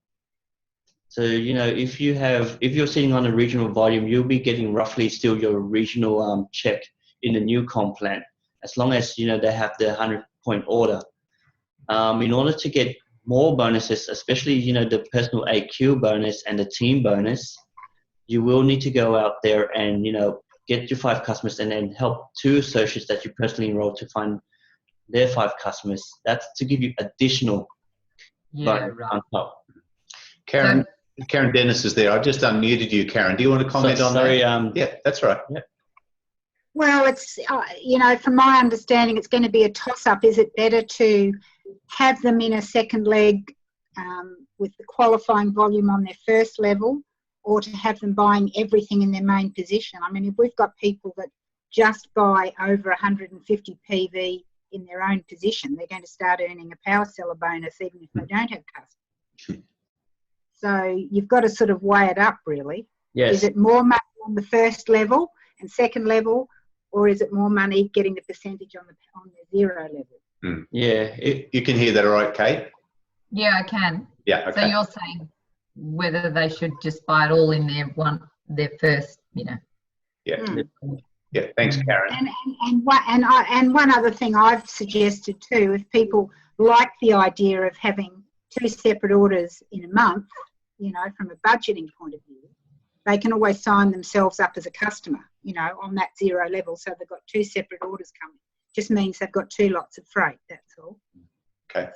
S2: So, if you're sitting on a regional volume, you'll be getting roughly still your regional check in the new comp plan, as long as, they have the 100-point order. In order to get more bonuses, especially, the personal AQ bonus and the team bonus, you will need to go out there and, get your 5 customers and then help 2 associates that you personally enrolled to find their 5 customers. That's to give you additional bonus on top.
S1: Karen Dennis is there. I just unmuted you, Karen. Do you want to comment on that? Yeah, that's right. Yeah.
S16: Well, it's, from my understanding, it's going to be a toss-up. Is it better to have them in a second leg with the qualifying volume on their first level, or to have them buying everything in their main position? I mean, if we've got people that just buy over 150 PV in their own position, they're going to start earning a power seller bonus even if they don't have customers. So you've got to sort of weigh it up, really.
S2: Yes.
S16: Is it more money on the first level and second level, or is it more money getting the percentage on the 0 level?
S2: Yeah.
S1: You can hear that all right, Kate?
S5: Yeah, I can.
S1: Yeah, okay.
S5: So you're saying whether they should just buy it all in their first,
S1: Yeah. Yeah, thanks, Karen.
S16: And one other thing I've suggested too, if people like the idea of having 2 separate orders in a month, from a budgeting point of view, they can always sign themselves up as a customer, on that 0 level. So they've got 2 separate orders coming. Just means they've got 2 lots of freight, that's all.
S1: Okay.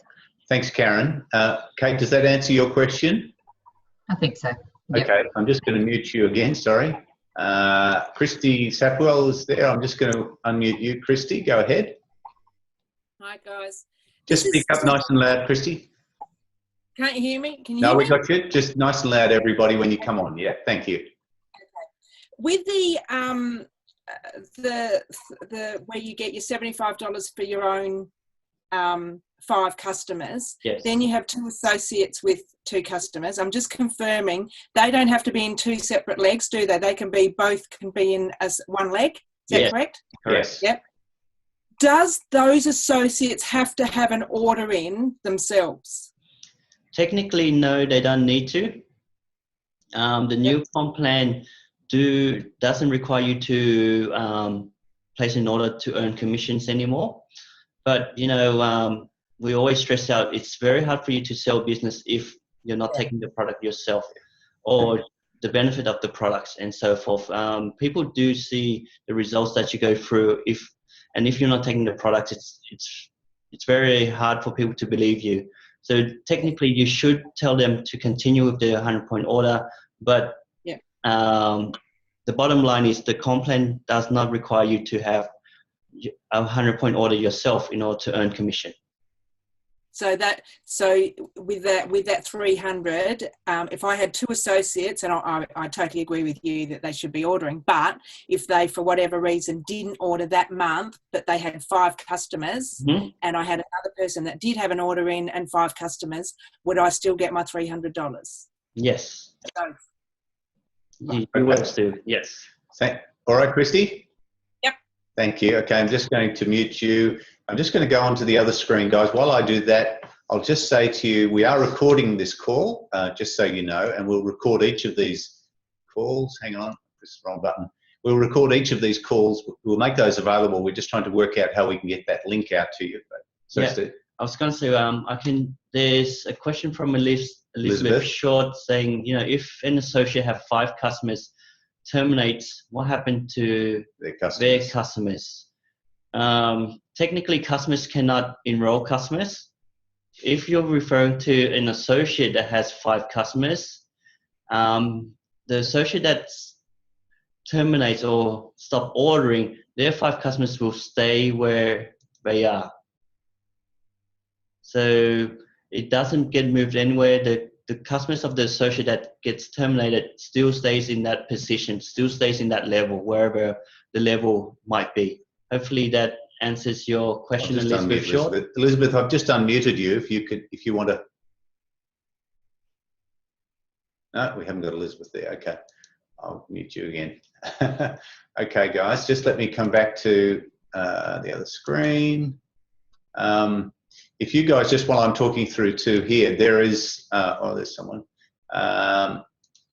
S1: Thanks, Karen. Kate, does that answer your question?
S5: I think so. Yep.
S1: Okay, I'm just going to mute you again, sorry. Christy Sapwell is there. I'm just going to unmute you. Christy, go ahead.
S3: Hi, guys.
S1: Just speak up nice and loud, Christy.
S3: Can't you hear me? Can you
S1: No,
S3: hear
S1: we
S3: me?
S1: got you. Just nice and loud, everybody, when you come on. Yeah, thank you.
S3: With the where you get your $75 for your own 5 customers,
S2: yes.
S3: Then you have 2 associates with 2 customers. I'm just confirming they don't have to be in 2 separate legs, do they? They can be, both can be in as 1 leg. Is that correct?
S1: Correct.
S3: Yep. Does those associates have to have an order in themselves?
S2: Technically, no, they don't need to. The new comp plan doesn't require you to place an order to earn commissions anymore. But, we always stress out, it's very hard for you to sell business if you're not taking the product yourself, or the benefit of the products and so forth. People do see the results that you go through. If you're not taking the products, it's very hard for people to believe you. So technically, you should tell them to continue with the 100-point order, but the bottom line is the comp plan does not require you to have a 100-point order yourself in order to earn commission.
S3: So with that 300, if I had 2 associates, and I totally agree with you that they should be ordering, but if they, for whatever reason, didn't order that month, but they had 5 customers, and I had another person that did have an order in and 5 customers, would I still get my $300?
S2: Yes.
S3: So,
S2: you will still, yes.
S1: All right, Christy?
S3: Yep.
S1: Thank you. Okay, I'm just going to mute you. I'm just going to go onto the other screen, guys. While I do that, I'll just say to you, we are recording this call, just so you know, and we'll record each of these calls. Hang on, this is the wrong button. We'll record each of these calls. We'll make those available. We're just trying to work out how we can get that link out to you. So
S2: yeah. I was going to say, there's a question from Elizabeth Short saying, if an associate have 5 customers, terminates, what happened to their customers? Technically, customers cannot enroll customers. If you're referring to an associate that has 5 customers, the associate that terminates or stop ordering, their 5 customers will stay where they are. So it doesn't get moved anywhere. The customers of the associate that gets terminated still stays in that position, still stays in that level, wherever the level might be. Hopefully that answers your question, Elizabeth Short.
S1: Elizabeth, I've just unmuted you. If you want to. No, we haven't got Elizabeth there. Okay. I'll mute you again. Okay, guys, just let me come back to the other screen. If you guys, just while I'm talking through to here, there is, oh, there's someone.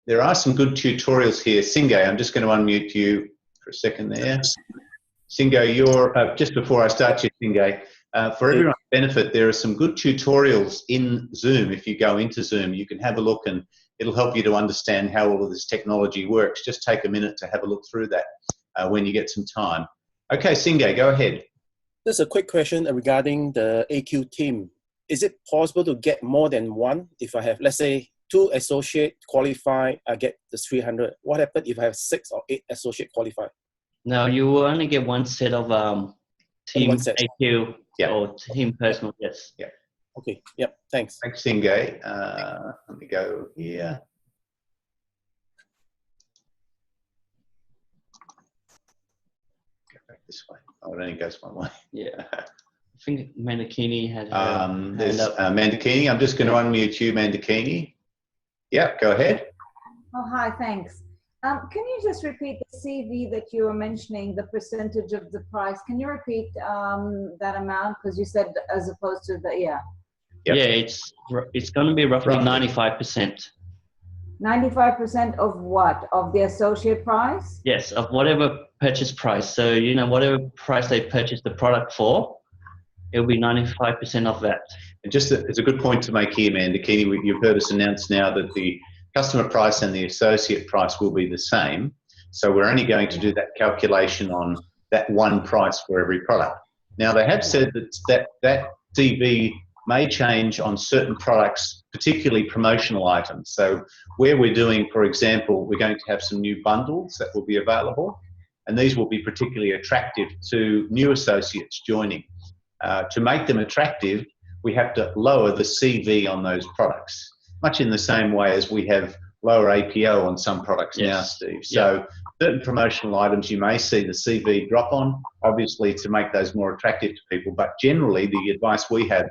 S1: There are some good tutorials here. Singay, I'm just going to unmute you for a second there. Singay, you're, just before I start you, Singay, for everyone's benefit, there are some good tutorials in Zoom. If you go into Zoom, you can have a look and it'll help you to understand how all of this technology works. Just take a minute to have a look through that when you get some time. Okay, Singay, go ahead.
S14: Just a quick question regarding the AQ team. Is it possible to get more than one? If I have, let's say, 2 associate qualified, I get the 300. What happens if I have 6 or 8 associate qualified?
S2: No, you will only get one set of team AQ or team personal, yes.
S1: Yeah.
S14: Okay, yep, thanks.
S1: Thanks, Singay. Let me go here. Go back this way. Oh, it only goes one way.
S2: Yeah. I think Mandakini had
S1: there's Mandakini. I'm just going to unmute you, Mandakini. Yeah, go ahead.
S17: Oh, hi, thanks. Can you just repeat the CV that you were mentioning, the percentage of the price? Can you repeat that amount? Because you said as opposed to the,
S2: Yeah, it's going to be roughly 95%.
S17: 95% of what? Of the associate price?
S2: Yes, of whatever purchase price. So, you know, whatever price they purchase the product for, it'll be 95% of that.
S1: And just it's a good point to make here, Mandakini. You've heard us announce now that the customer price and the associate price will be the same. So we're only going to do that calculation on that one price for every product. Now, they have said that CV may change on certain products, particularly promotional items. So where we're doing, for example, we're going to have some new bundles that will be available, and these will be particularly attractive to new associates joining. To make them attractive, we have to lower the CV on those products, much in the same way as we have lower APO on some products now, Steve. So certain promotional items you may see the CV drop on, obviously to make those more attractive to people, but generally the advice we have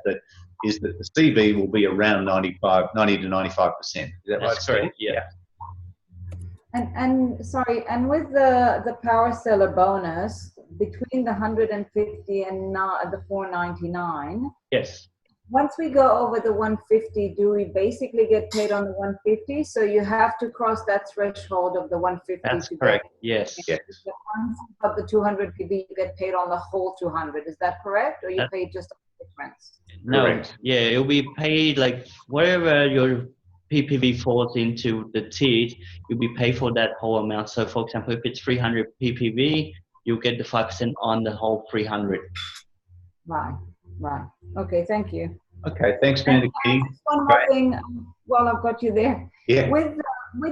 S1: is that the CV will be around 90 to 95%. Is that right, Steve?
S2: Yeah.
S17: And sorry, and with the power seller bonus, between the 150 and the 499.
S2: Yes.
S17: Once we go over the 150, do we basically get paid on the 150? So you have to cross that threshold of the 150.
S2: That's correct. Yes.
S1: Yes.
S17: Once you got the 200 PV, you get paid on the whole 200. Is that correct, or you paid just on the difference?
S2: No.
S1: Correct.
S2: Yeah, it'll be paid like whatever your PPV falls into the tier, you'll be paid for that whole amount. So, for example, if it's 300 PPV, you'll get the 5% on the whole 300.
S17: Right. Right. Okay. Thank you.
S1: Okay. Thanks, Mandakini.
S17: One more thing while I've got you there.
S1: Yeah.
S17: With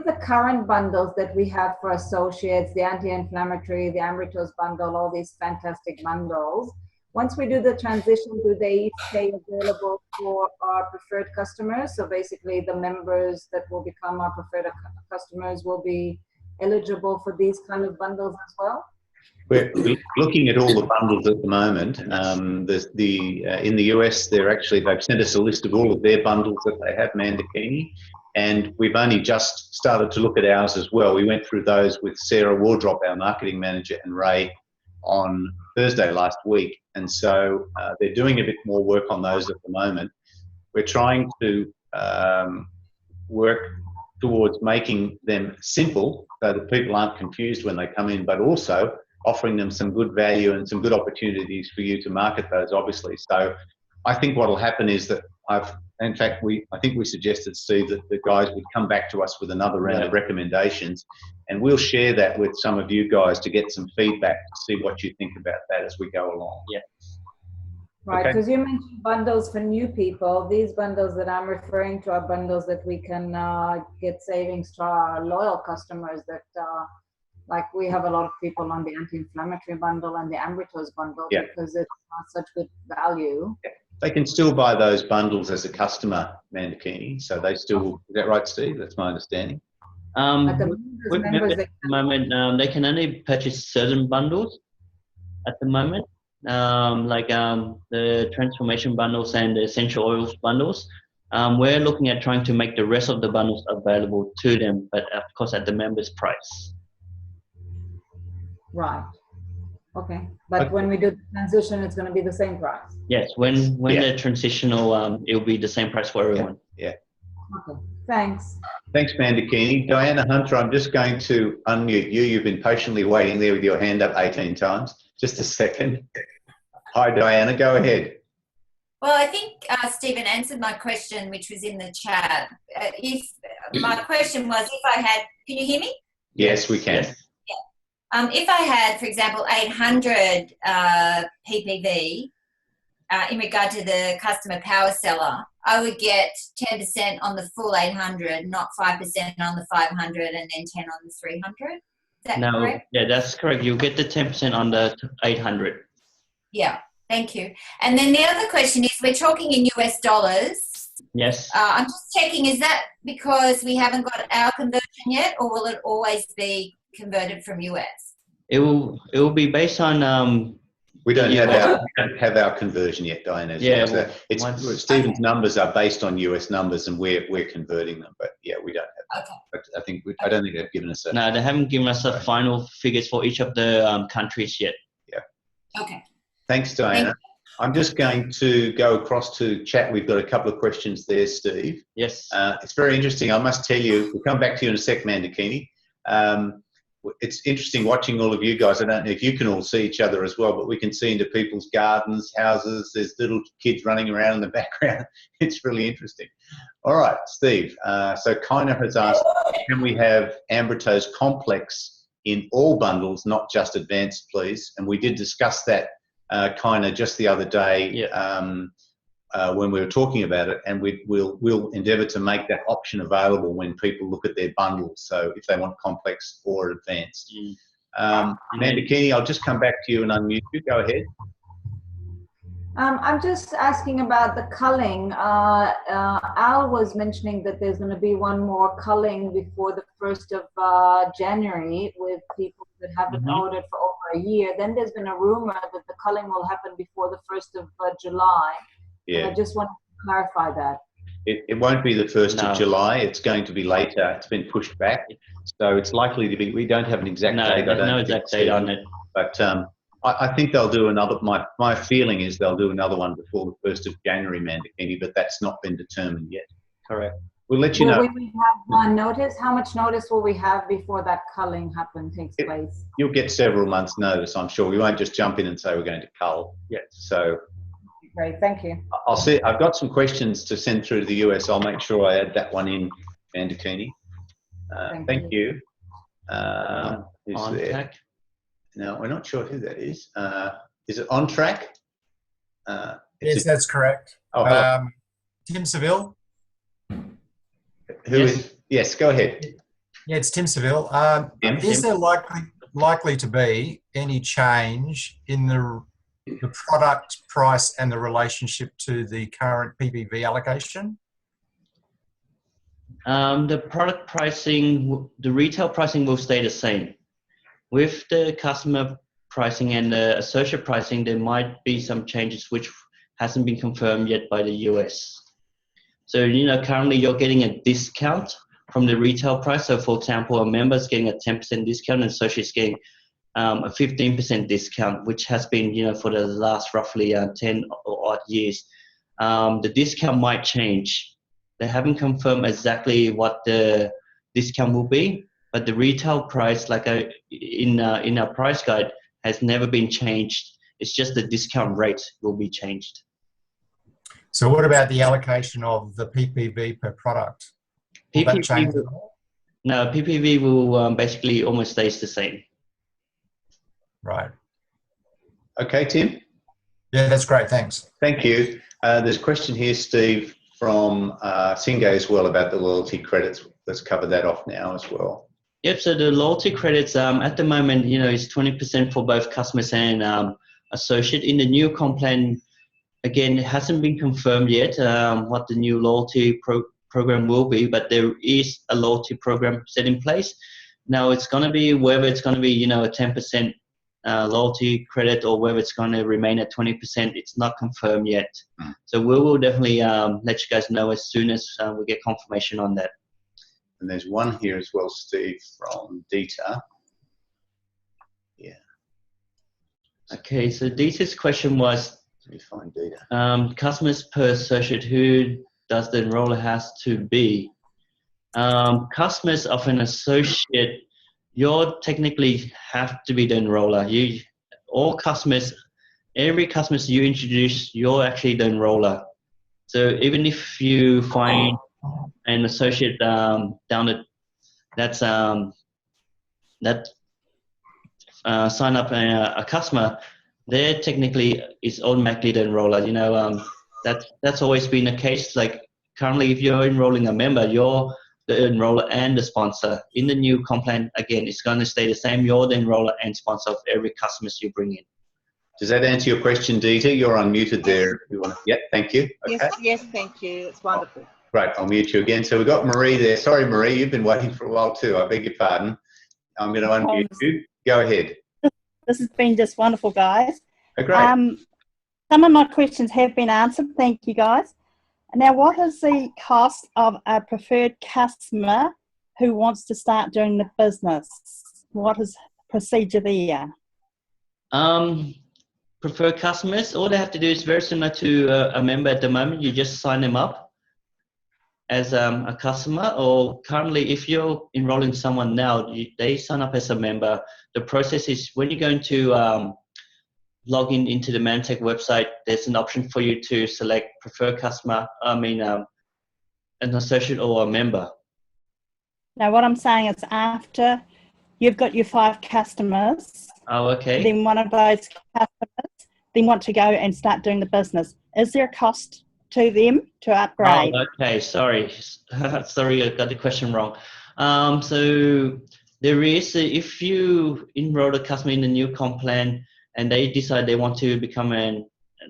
S17: the current bundles that we have for associates, the anti-inflammatory, the Amritos bundle, all these fantastic bundles, once we do the transition, do they stay available for our preferred customers? So basically the members that will become our preferred customers will be eligible for these kind of bundles as well?
S1: We're looking at all the bundles at the moment. In the US, they've sent us a list of all of their bundles that they have, Mandakini, and we've only just started to look at ours as well. We went through those with Sarah Wardrop, our marketing manager, and Ray on Thursday last week, and so they're doing a bit more work on those at the moment. We're trying to work towards making them simple so that people aren't confused when they come in, but also offering them some good value and some good opportunities for you to market those, obviously. So I think what will happen is that I think we suggested, Steve, that the guys would come back to us with another round of recommendations, and we'll share that with some of you guys to get some feedback to see what you think about that as we go along.
S2: Yeah.
S17: Right, because you mentioned bundles for new people. These bundles that I'm referring to are bundles that we can get savings to our loyal customers that like we have a lot of people on the anti-inflammatory bundle and the Amritos bundle because it's such good value.
S1: Yeah. They can still buy those bundles as a customer, Mandakini. So they still, is that right, Steve? That's my understanding.
S2: At the moment, they can only purchase certain bundles at the moment, like the transformation bundles and the essential oils bundles. We're looking at trying to make the rest of the bundles available to them, but of course at the members' price.
S17: Right. Okay. But when we do the transition, it's going to be the same price.
S2: Yes, when the transitional, it will be the same price for everyone.
S1: Yeah.
S17: Okay. Thanks.
S1: Thanks, Mandakini. Diana Hunter, I'm just going to unmute you. You've been patiently waiting there with your hand up 18 times. Just a second. Hi, Diana. Go ahead.
S18: Well, I think Stephen answered my question, which was in the chat. My question was, if I had, can you hear me?
S1: Yes, we can.
S18: Yeah. If I had, for example, 800 PPV in regard to the customer power seller, I would get 10% on the full 800, not 5% on the 500 and then 10 on the 300. Is that correct?
S2: Yeah, that's correct. You'll get the 10% on the 800.
S18: Yeah, thank you. And then the other question is, we're talking in US dollars.
S2: Yes.
S18: I'm just checking, is that because we haven't got our conversion yet, or will it always be converted from US?
S2: It will be based on
S1: we don't have our conversion yet, Diana.
S2: Yeah,
S1: so Stephen's numbers are based on US numbers, and we're converting them. But yeah, we don't have.
S18: Okay.
S1: I don't think they've given us a.
S2: No, they haven't given us the final figures for each of the countries yet.
S1: Yeah.
S18: Okay.
S1: Thanks, Diana. I'm just going to go across to chat. We've got a couple of questions there, Steve.
S2: Yes.
S1: It's very interesting. I must tell you. We'll come back to you in a sec, Mandakini. It's interesting watching all of you guys. I don't know if you can all see each other as well, but we can see into people's gardens, houses. There's little kids running around in the background. It's really interesting. All right, Steve. So Kina has asked, can we have Ambrito's complex in all bundles, not just advanced, please? And we did discuss that, Kina, just the other day when we were talking about it, and we'll endeavour to make that option available when people look at their bundles. So if they want complex or advanced. Mandakini, I'll just come back to you and unmute you. Go ahead.
S17: I'm just asking about the culling. Al was mentioning that there's going to be one more culling before the 1st of January with people that haven't ordered for over a year. Then there's been a rumor that the culling will happen before the 1st of July.
S1: Yeah.
S17: I just want to clarify that.
S1: It won't be the 1st of July. It's going to be later. It's been pushed back. So it's likely to be, we don't have an exact date.
S2: There's no exact date on it.
S1: But I think they'll do another, my feeling is they'll do another one before the 1st of January, Mandakini, but that's not been determined yet.
S2: Correct.
S1: We'll let you know.
S17: Will we have notice? How much notice will we have before that culling takes place?
S1: You'll get several months' notice, I'm sure. We won't just jump in and say we're going to cull.
S2: Yes.
S1: So.
S17: Great, thank you.
S1: I'll see. I've got some questions to send through to the US. I'll make sure I add that one in, Mandakini. Thank you. Who's there? No, we're not sure who that is. Is it On Track?
S19: Yes, that's correct.
S1: Oh,
S19: Tim Seville.
S1: Who is? Yes, go ahead.
S19: Yeah, it's Tim Seville. Is there likely to be any change in the product price and the relationship to the current PPV allocation?
S2: The product pricing, the retail pricing will stay the same. With the customer pricing and the associate pricing, there might be some changes which hasn't been confirmed yet by the US. So, currently you're getting a discount from the retail price. So, for example, a member is getting a 10% discount and associate's getting a 15% discount, which has been, for the last roughly 10 or odd years. The discount might change. They haven't confirmed exactly what the discount will be, but the retail price, like in our price guide, has never been changed. It's just the discount rate will be changed.
S19: So what about the allocation of the PPV per product? Will that change at all?
S2: No, PPV will basically almost stays the same.
S19: Right.
S1: Okay, Tim?
S19: Yeah, that's great. Thanks.
S1: Thank you. There's a question here, Steve, from Singe as well about the loyalty credits. Let's cover that off now as well.
S2: Yep, so the loyalty credits at the moment, is 20% for both customers and associate. In the new comp plan, again, it hasn't been confirmed yet what the new loyalty program will be, but there is a loyalty program set in place. Now, it's going to be, whether it's going to be, a 10% loyalty credit or whether it's going to remain at 20%. It's not confirmed yet. So we will definitely let you guys know as soon as we get confirmation on that.
S1: And there's one here as well, Steve, from Dieter. Yeah.
S2: Okay, so Dieter's question was,
S1: let me find Dieter.
S2: Customers per associate, who does the enroller has to be? Customers of an associate, you technically have to be the enroller. All customers, every customer you introduce, you're actually the enroller. So even if you find an associate down that sign up a customer, they're technically is automatically the enroller. You know, that's always been the case. Like currently, if you're enrolling a member, you're the enroller and the sponsor. In the new comp plan, again, it's going to stay the same. You're the enroller and sponsor of every customer you bring in.
S1: Does that answer your question, Dieter? You're unmuted there. If you want to, yeah, thank you. Okay.
S7: Yes, thank you. It's wonderful.
S1: Great, I'll mute you again. So we've got Marie there. Sorry, Marie, you've been waiting for a while too. I beg your pardon. I'm going to unmute you. Go ahead.
S20: This has been just wonderful, guys.
S1: Oh, great.
S20: Some of my questions have been answered. Thank you, guys. Now, what is the cost of a preferred customer who wants to start doing the business? What is the procedure there?
S2: Preferred customers, all they have to do is very similar to a member at the moment. You just sign them up as a customer, or currently if you're enrolling someone now, they sign up as a member. The process is when you're going to log in into the Mantech website, there's an option for you to select preferred customer, an associate or a member.
S20: Now, what I'm saying is after you've got your 5 customers, then one of those customers then want to go and start doing the business. Is there a cost to them to upgrade?
S2: Oh, okay, sorry. Sorry, I got the question wrong. So there is, if you enroll a customer in the new comp plan and they decide they want to become an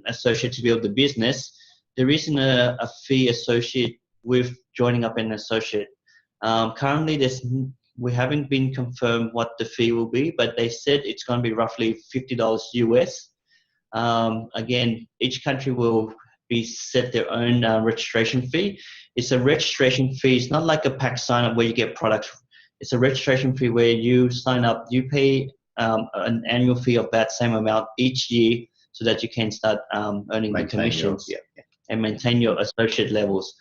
S2: associate to build the business, there isn't a fee associated with joining up an associate. Currently, we haven't been confirmed what the fee will be, but they said it's going to be roughly $50 US. Again, each country will be set their own registration fee. It's a registration fee. It's not like a pack sign up where you get products. It's a registration fee where you sign up, you pay an annual fee of that same amount each year so that you can start earning the commissions and maintain your associate levels.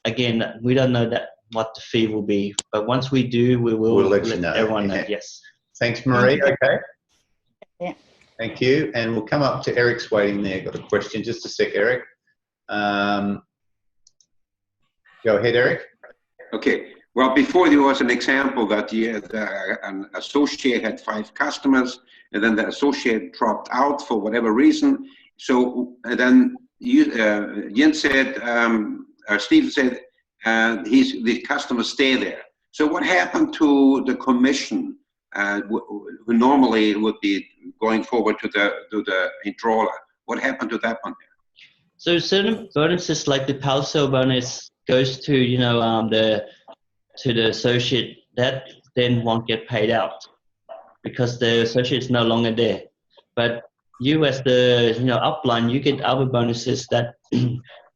S2: Again, we don't know what the fee will be, but once we do, we'll let you know. Everyone know. Yes.
S1: Thanks, Marie. Okay.
S20: Yeah.
S1: Thank you. And we'll come up to Eric's waiting there. Got a question. Just a sec, Eric. Go ahead, Eric.
S11: Okay. Well, before there was an example that an associate had 5 customers, and then the associate dropped out for whatever reason. So then Jens said, or Steve said, the customers stay there. So what happened to the commission, who normally would be going forward to the enroller? What happened to that one?
S2: So certain bonuses like the power sale bonus goes to the associate, that then won't get paid out because the associate is no longer there. But you as the upline, you get other bonuses that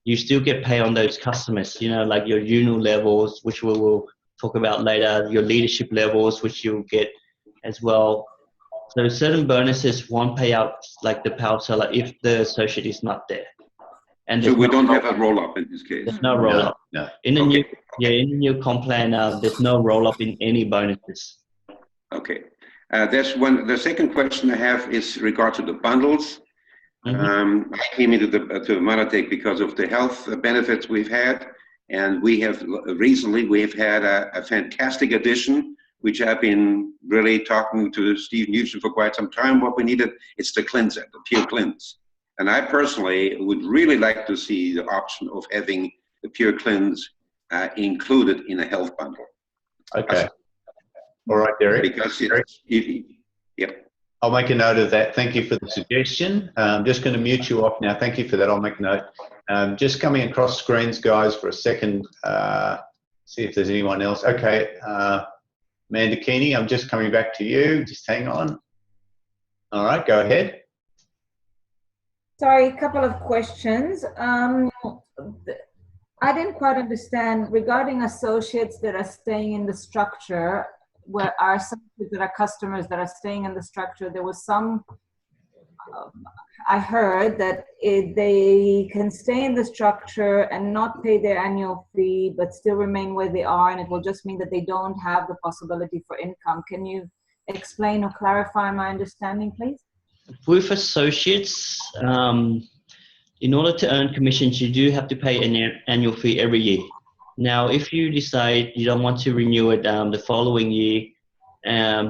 S2: you still get paid on those customers, like your union levels, which we will talk about later, your leadership levels, which you'll get as well. So certain bonuses won't pay out like the power seller if the associate is not there. And
S11: so we don't have a roll-up in this case?
S2: There's no roll-up.
S11: No.
S2: In the new comp plan, there's no roll-up in any bonuses.
S11: Okay. The second question I have is regard to the bundles. I came into to Monotech because of the health benefits we've had, and we have had a fantastic addition, which I've been really talking to Steve Newsom for quite some time. What we needed is the cleanser, the Pure Cleanse. And I personally would really like to see the option of having the Pure Cleanse included in a health bundle.
S1: Okay. All right, Derek.
S11: Because yep.
S1: I'll make a note of that. Thank you for the suggestion. I'm just going to mute you off now. Thank you for that. I'll make a note. Just coming across screens, guys, for a second. See if there's anyone else. Okay. Amanda Keeney, I'm just coming back to you. Just hang on. All right, go ahead.
S17: Sorry, a couple of questions. I didn't quite understand regarding associates that are staying in the structure, where are associates that are customers that are staying in the structure. There was some, I heard that they can stay in the structure and not pay their annual fee, but still remain where they are, and it will just mean that they don't have the possibility for income. Can you explain or clarify my understanding, please?
S2: With associates, in order to earn commissions, you do have to pay an annual fee every year. Now, if you decide you don't want to renew it the following year,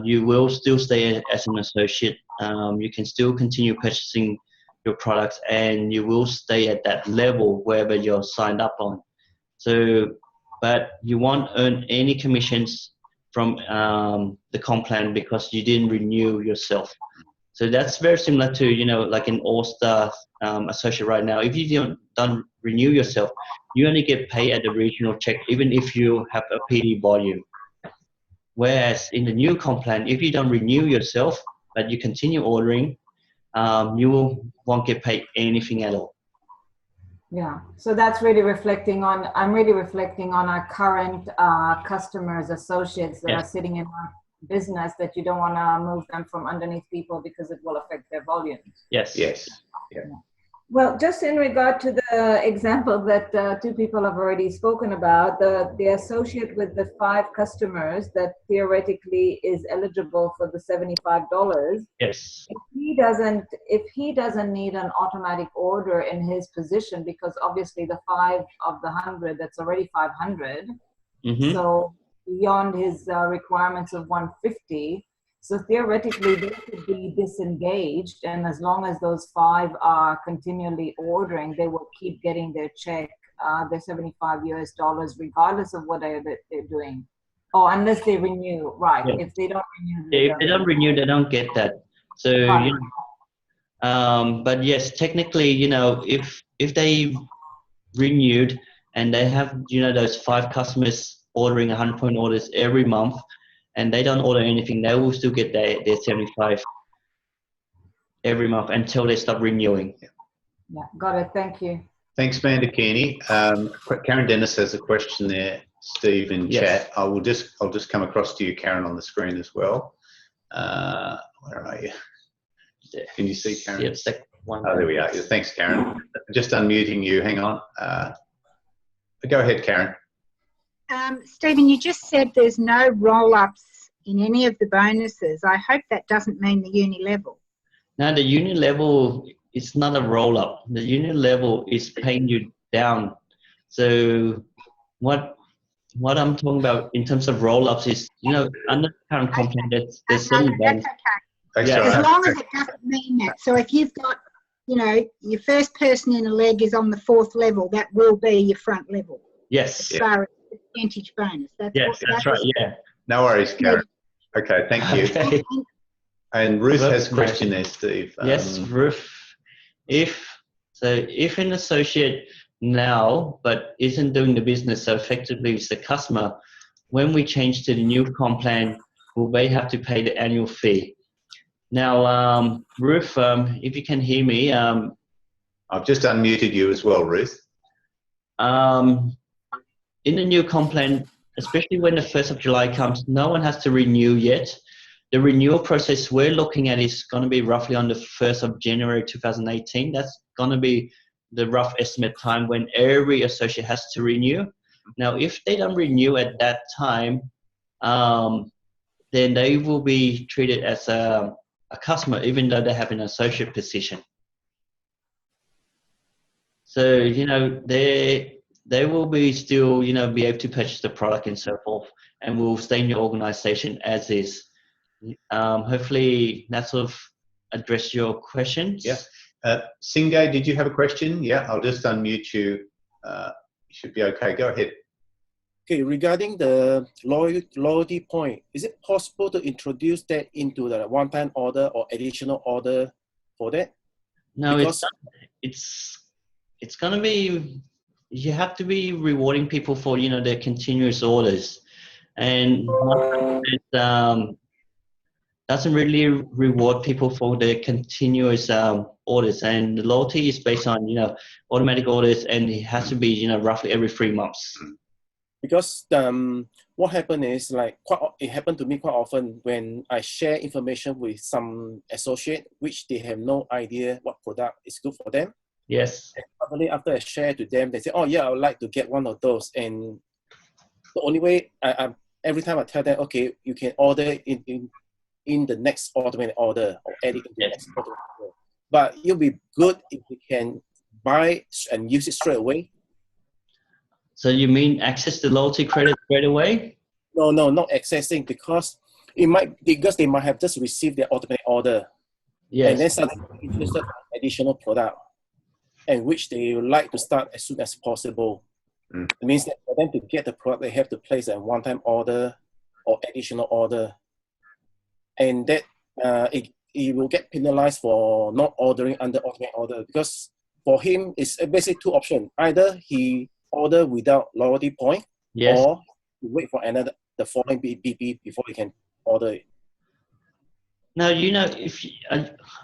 S2: you will still stay as an associate. You can still continue purchasing your products, and you will stay at that level wherever you're signed up on. So, but you won't earn any commissions from the comp plan because you didn't renew yourself. So that's very similar to, you know, like an all-star associate right now. If you don't renew yourself, you only get paid at the regional check, even if you have a PD volume. Whereas in the new comp plan, if you don't renew yourself, but you continue ordering, you won't get paid anything at all.
S17: Yeah, so that's really reflecting on, I'm really reflecting on our current customers, associates that are sitting in our business, that you don't want to move them from underneath people because it will affect their volumes.
S2: Yes.
S1: Yes. Yeah.
S17: Well, just in regard to the example that two people have already spoken about, the associate with the 5 customers that theoretically is eligible for the $75.
S2: Yes.
S17: If he doesn't need an automatic order in his position, because obviously the 5 of the 100, that's already 500.
S2: Mm-hmm.
S17: So beyond his requirements of 150. So theoretically, they could be disengaged, and as long as those 5 are continually ordering, they will keep getting their check, their $75 regardless of what they're doing. Oh, unless they renew, right?
S2: Yeah.
S17: If they don't renew,
S2: If they don't renew, they don't get that. So,
S17: right.
S2: you know, but yes, technically, you know, if they renewed and they have, you know, those 5 customers ordering 100-point orders every month, and they don't order anything, they will still get their 75 every month until they stop renewing.
S17: Yeah, got it. Thank you.
S1: Thanks, Amanda Kearney. Karen Dennis has a question there, Steve, in chat. I'll just come across to you, Karen, on the screen as well. Where are you? Can you see Karen?
S2: Yes, one.
S1: Oh, there we are. Thanks, Karen. Just unmuting you. Hang on. Go ahead, Karen.
S16: Stephen, you just said there's no roll-ups in any of the bonuses. I hope that doesn't mean the uni level.
S2: Now, the uni level is not a roll-up. The uni level is paying you down. So what I'm talking about in terms of roll-ups is, you know, under the current complaint, there's certain
S16: that's okay.
S2: Yeah.
S16: As long as it doesn't mean that. So if you've got, you know, your first person in a leg is on the 4th level, that will be your front level.
S2: Yes.
S16: As far as the percentage bonus.
S2: That's right. Yeah.
S1: No worries, Karen. Okay, thank you.
S2: Okay.
S1: And Ruth has a question there, Steve.
S2: Yes, Ruth. If an associate now but isn't doing the business, so effectively it's the customer, when we change to the new comp plan, will they have to pay the annual fee? Now, Ruth, if you can hear me.
S1: I've just unmuted you as well, Ruth.
S2: In the new comp plan, especially when the 1st of July comes, no one has to renew yet. The renewal process we're looking at is going to be roughly on the 1st of January 2018. That's going to be the rough estimate time when every associate has to renew. Now, if they don't renew at that time, then they will be treated as a customer, even though they have an associate position. So, you know, they will be still, you know, be able to purchase the product and so forth, and will stay in your organization as is. Hopefully that sort of address your questions.
S1: Yeah. Singay, did you have a question? Yeah, I'll just unmute you. You should be okay. Go ahead.
S14: Okay, regarding the loyalty point, is it possible to introduce that into the one-time order or additional order for that?
S2: No,
S14: because
S2: it's going to be, you have to be rewarding people for, you know, their continuous orders. And doesn't really reward people for their continuous orders, and the loyalty is based on automatic orders, and it has to be roughly every 3 months.
S14: Because what happened is it happened to me quite often when I share information with some associate which they have no idea what product is good for them.
S2: Yes.
S14: And probably after I share to them, they say, "Oh yeah, I would like to get one of those." And the only way every time I tell them, "Okay, you can order in the next automated order or add it in the next automated order." But it'll be good if you can buy and use it straight away.
S2: So you mean access the loyalty credit straight away?
S14: No, not accessing, because they might have just received their automated order.
S2: Yes.
S14: And then suddenly interested in additional product, and which they would like to start as soon as possible. It means that for them to get the product, they have to place a one-time order or additional order. And that he will get penalized for not ordering under automated order, because for him it's basically 2 options. Either he order without loyalty point,
S2: yes,
S14: or wait for the following BP before he can order it.
S2: Now, if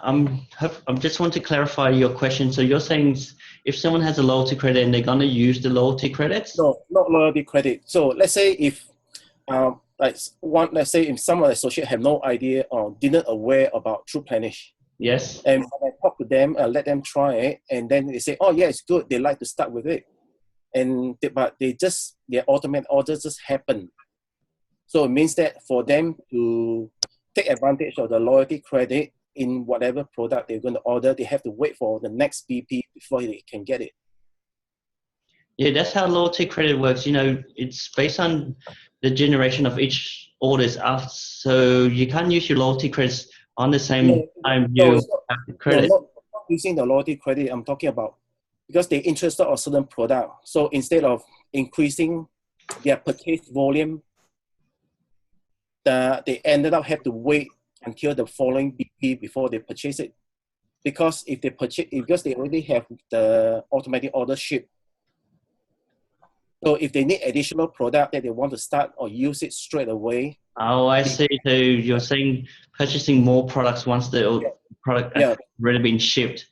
S2: I'm just want to clarify your question. So you're saying if someone has a loyalty credit and they're going to use the loyalty credits?
S14: No, not loyalty credit. So let's say if let's say if someone associate have no idea or didn't aware about TruePlenish.
S2: Yes.
S14: And when I talk to them, let them try it, and then they say, "Oh yeah, it's good." They like to start with it, but their automated orders just happen. So it means that for them to take advantage of the loyalty credit in whatever product they're going to order, they have to wait for the next BP before they can get it.
S2: Yeah, that's how loyalty credit works. It's based on the generation of each orders after, so you can't use your loyalty credits on the same time you have the credit.
S14: Not using the loyalty credit I'm talking about, because they're interested in a certain product. So instead of increasing their purchase volume, they ended up have to wait until the following BP before they purchase it. Because if they because they already have the automatic order shipped. So if they need additional product that they want to start or use it straight away.
S2: Oh, I see. So you're saying purchasing more products once the product has already been shipped.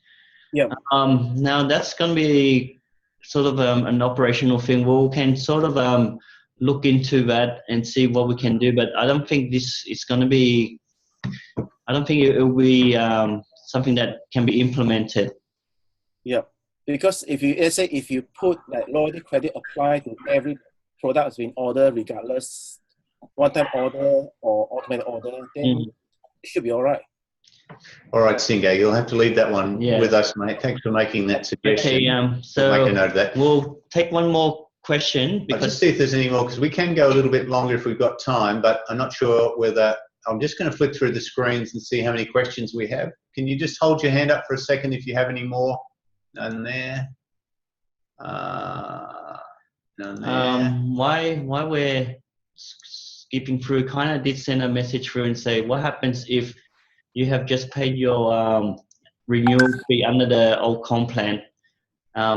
S14: Yeah.
S2: Now that's going to be sort of an operational thing. We can sort of look into that and see what we can do. But I don't think this is going to be. I don't think it will be something that can be implemented.
S14: Yeah. Because if you put loyalty credit apply to every product that's been ordered, regardless one-time order or automated order, then it should be all right.
S1: All right, Singa, you'll have to leave that one with us, mate. Thanks for making that suggestion.
S2: Okay, so
S1: we'll make a note of that.
S2: We'll take one more question.
S1: I'll just see if there's any more, because we can go a little bit longer if we've got time, but I'm not sure whether. I'm just going to flick through the screens and see how many questions we have. Can you just hold your hand up for a second if you have any more? None there. None there.
S2: Why we're skipping through, kind of did send a message through and say, what happens if you have just paid your renewal fee under the old comp plan,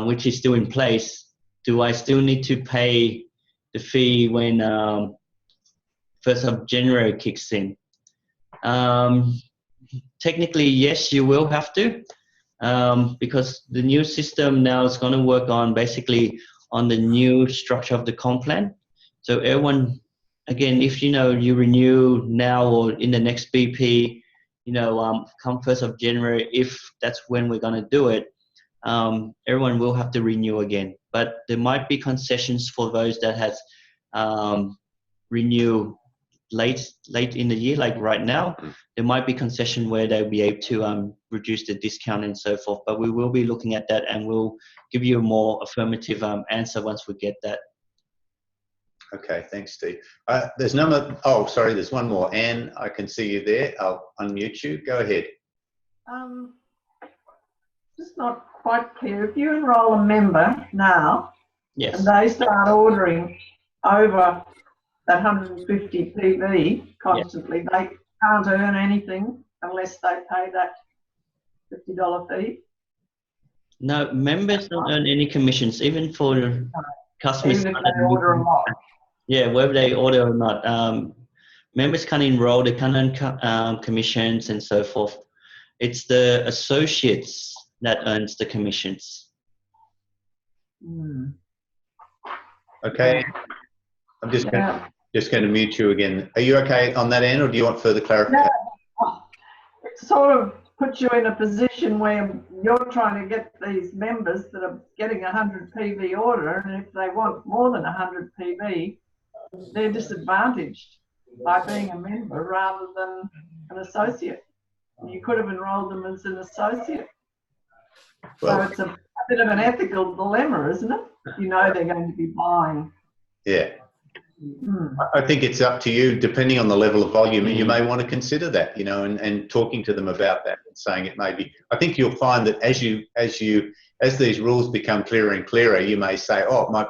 S2: which is still in place? Do I still need to pay the fee when 1st of January kicks in? Technically, yes, you will have to. Because the new system now is going to work on basically on the new structure of the comp plan. So everyone, again, if you renew now or in the next BP, come 1st of January, if that's when we're going to do it, everyone will have to renew again. But there might be concessions for those that has renew late in the year, like right now. There might be concession where they'll be able to reduce the discount and so forth, but we will be looking at that and we'll give you a more affirmative answer once we get that.
S1: Okay, thanks, Steve. There's no more. Oh, sorry, there's one more. Anne, I can see you there. I'll unmute you. Go ahead.
S21: Just not quite clear. If you enrol a member now,
S2: yes,
S21: and they start ordering over that 150 PV constantly, they can't earn anything unless they pay that $50 fee.
S2: No, members don't earn any commissions, even for customers.
S21: Even if they order a lot.
S2: Yeah, whether they order or not. members can't enroll, they can't earn commissions and so forth. It's the associates that earns the commissions.
S1: Okay. I'm just going to mute you again. Are you okay on that end, or do you want further clarification?
S21: It sort of puts you in a position where you're trying to get these members that are getting 100 PV order, and if they want more than 100 PV, they're disadvantaged by being a member rather than an associate. You could have enrolled them as an associate.
S1: Well,
S21: so it's a bit of an ethical dilemma, isn't it? You know they're going to be buying.
S1: Yeah. I think it's up to you, depending on the level of volume, you may want to consider that, you know, and talking to them about that and saying it may be. I think you'll find that as these rules become clearer and clearer, you may say, oh, it might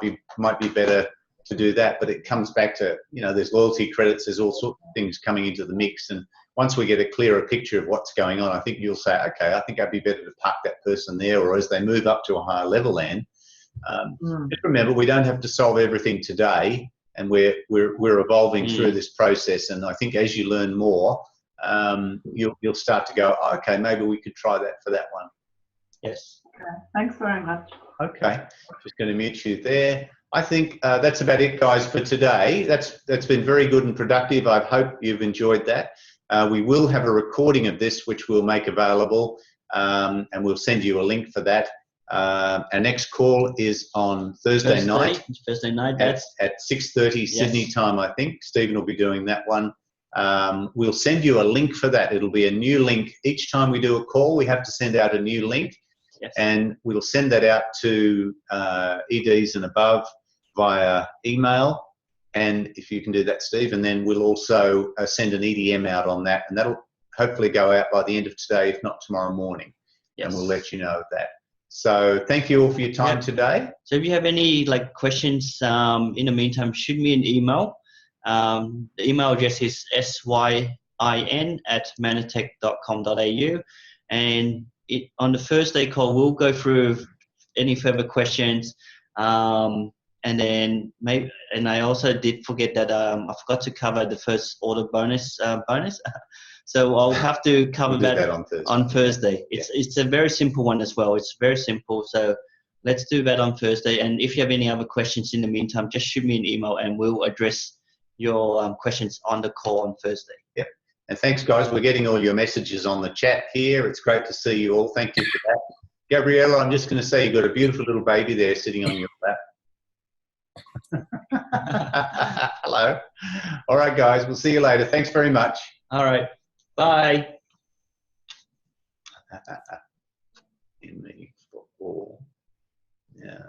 S1: be better to do that. But it comes back to, you know, there's loyalty credits, there's all sorts of things coming into the mix. And once we get a clearer picture of what's going on, I think you'll say, okay, I think I'd be better to park that person there, or as they move up to a higher level land. Just remember, we don't have to solve everything today. And we're evolving through this process, and I think as you learn more, you'll start to go, oh, okay, maybe we could try that for that one.
S2: Yes.
S21: Okay. Thanks very much.
S1: Okay, just going to mute you there. I think that's about it, guys, for today. That's been very good and productive. I hope you've enjoyed that. We will have a recording of this, which we'll make available, and we'll send you a link for that. Our next call is on Thursday night.
S2: Thursday night
S1: at 6:30 Sydney time, I think. Stephen will be doing that one. We'll send you a link for that. It'll be a new link. Each time we do a call, we have to send out a new link.
S2: Yes.
S1: And we'll send that out to EDs and above via email. And if you can do that, Steve, and then we'll also send an EDM out on that. And that'll hopefully go out by the end of today, if not tomorrow morning. Yes. And we'll let you know of that. So thank you all for your time today.
S2: So if you have any questions in the meantime, shoot me an email. The email address is syin@manatech.com.au, and on the Thursday call we'll go through any further questions, and then I also did forget that I forgot to cover the first order bonus. So I'll have to cover that on Thursday. It's a very simple one as well. It's very simple. So let's do that on Thursday. And if you have any other questions in the meantime, just shoot me an email and we'll address your questions on the call on Thursday.
S1: Yeah. And thanks, guys. We're getting all your messages on the chat here. It's great to see you all. Thank you for that. Gabriella, I'm just going to say you've got a beautiful little baby there sitting on your lap. Hello. All right, guys. We'll see you later. Thanks very much.
S2: All right. Bye.
S1: In the football. Yeah.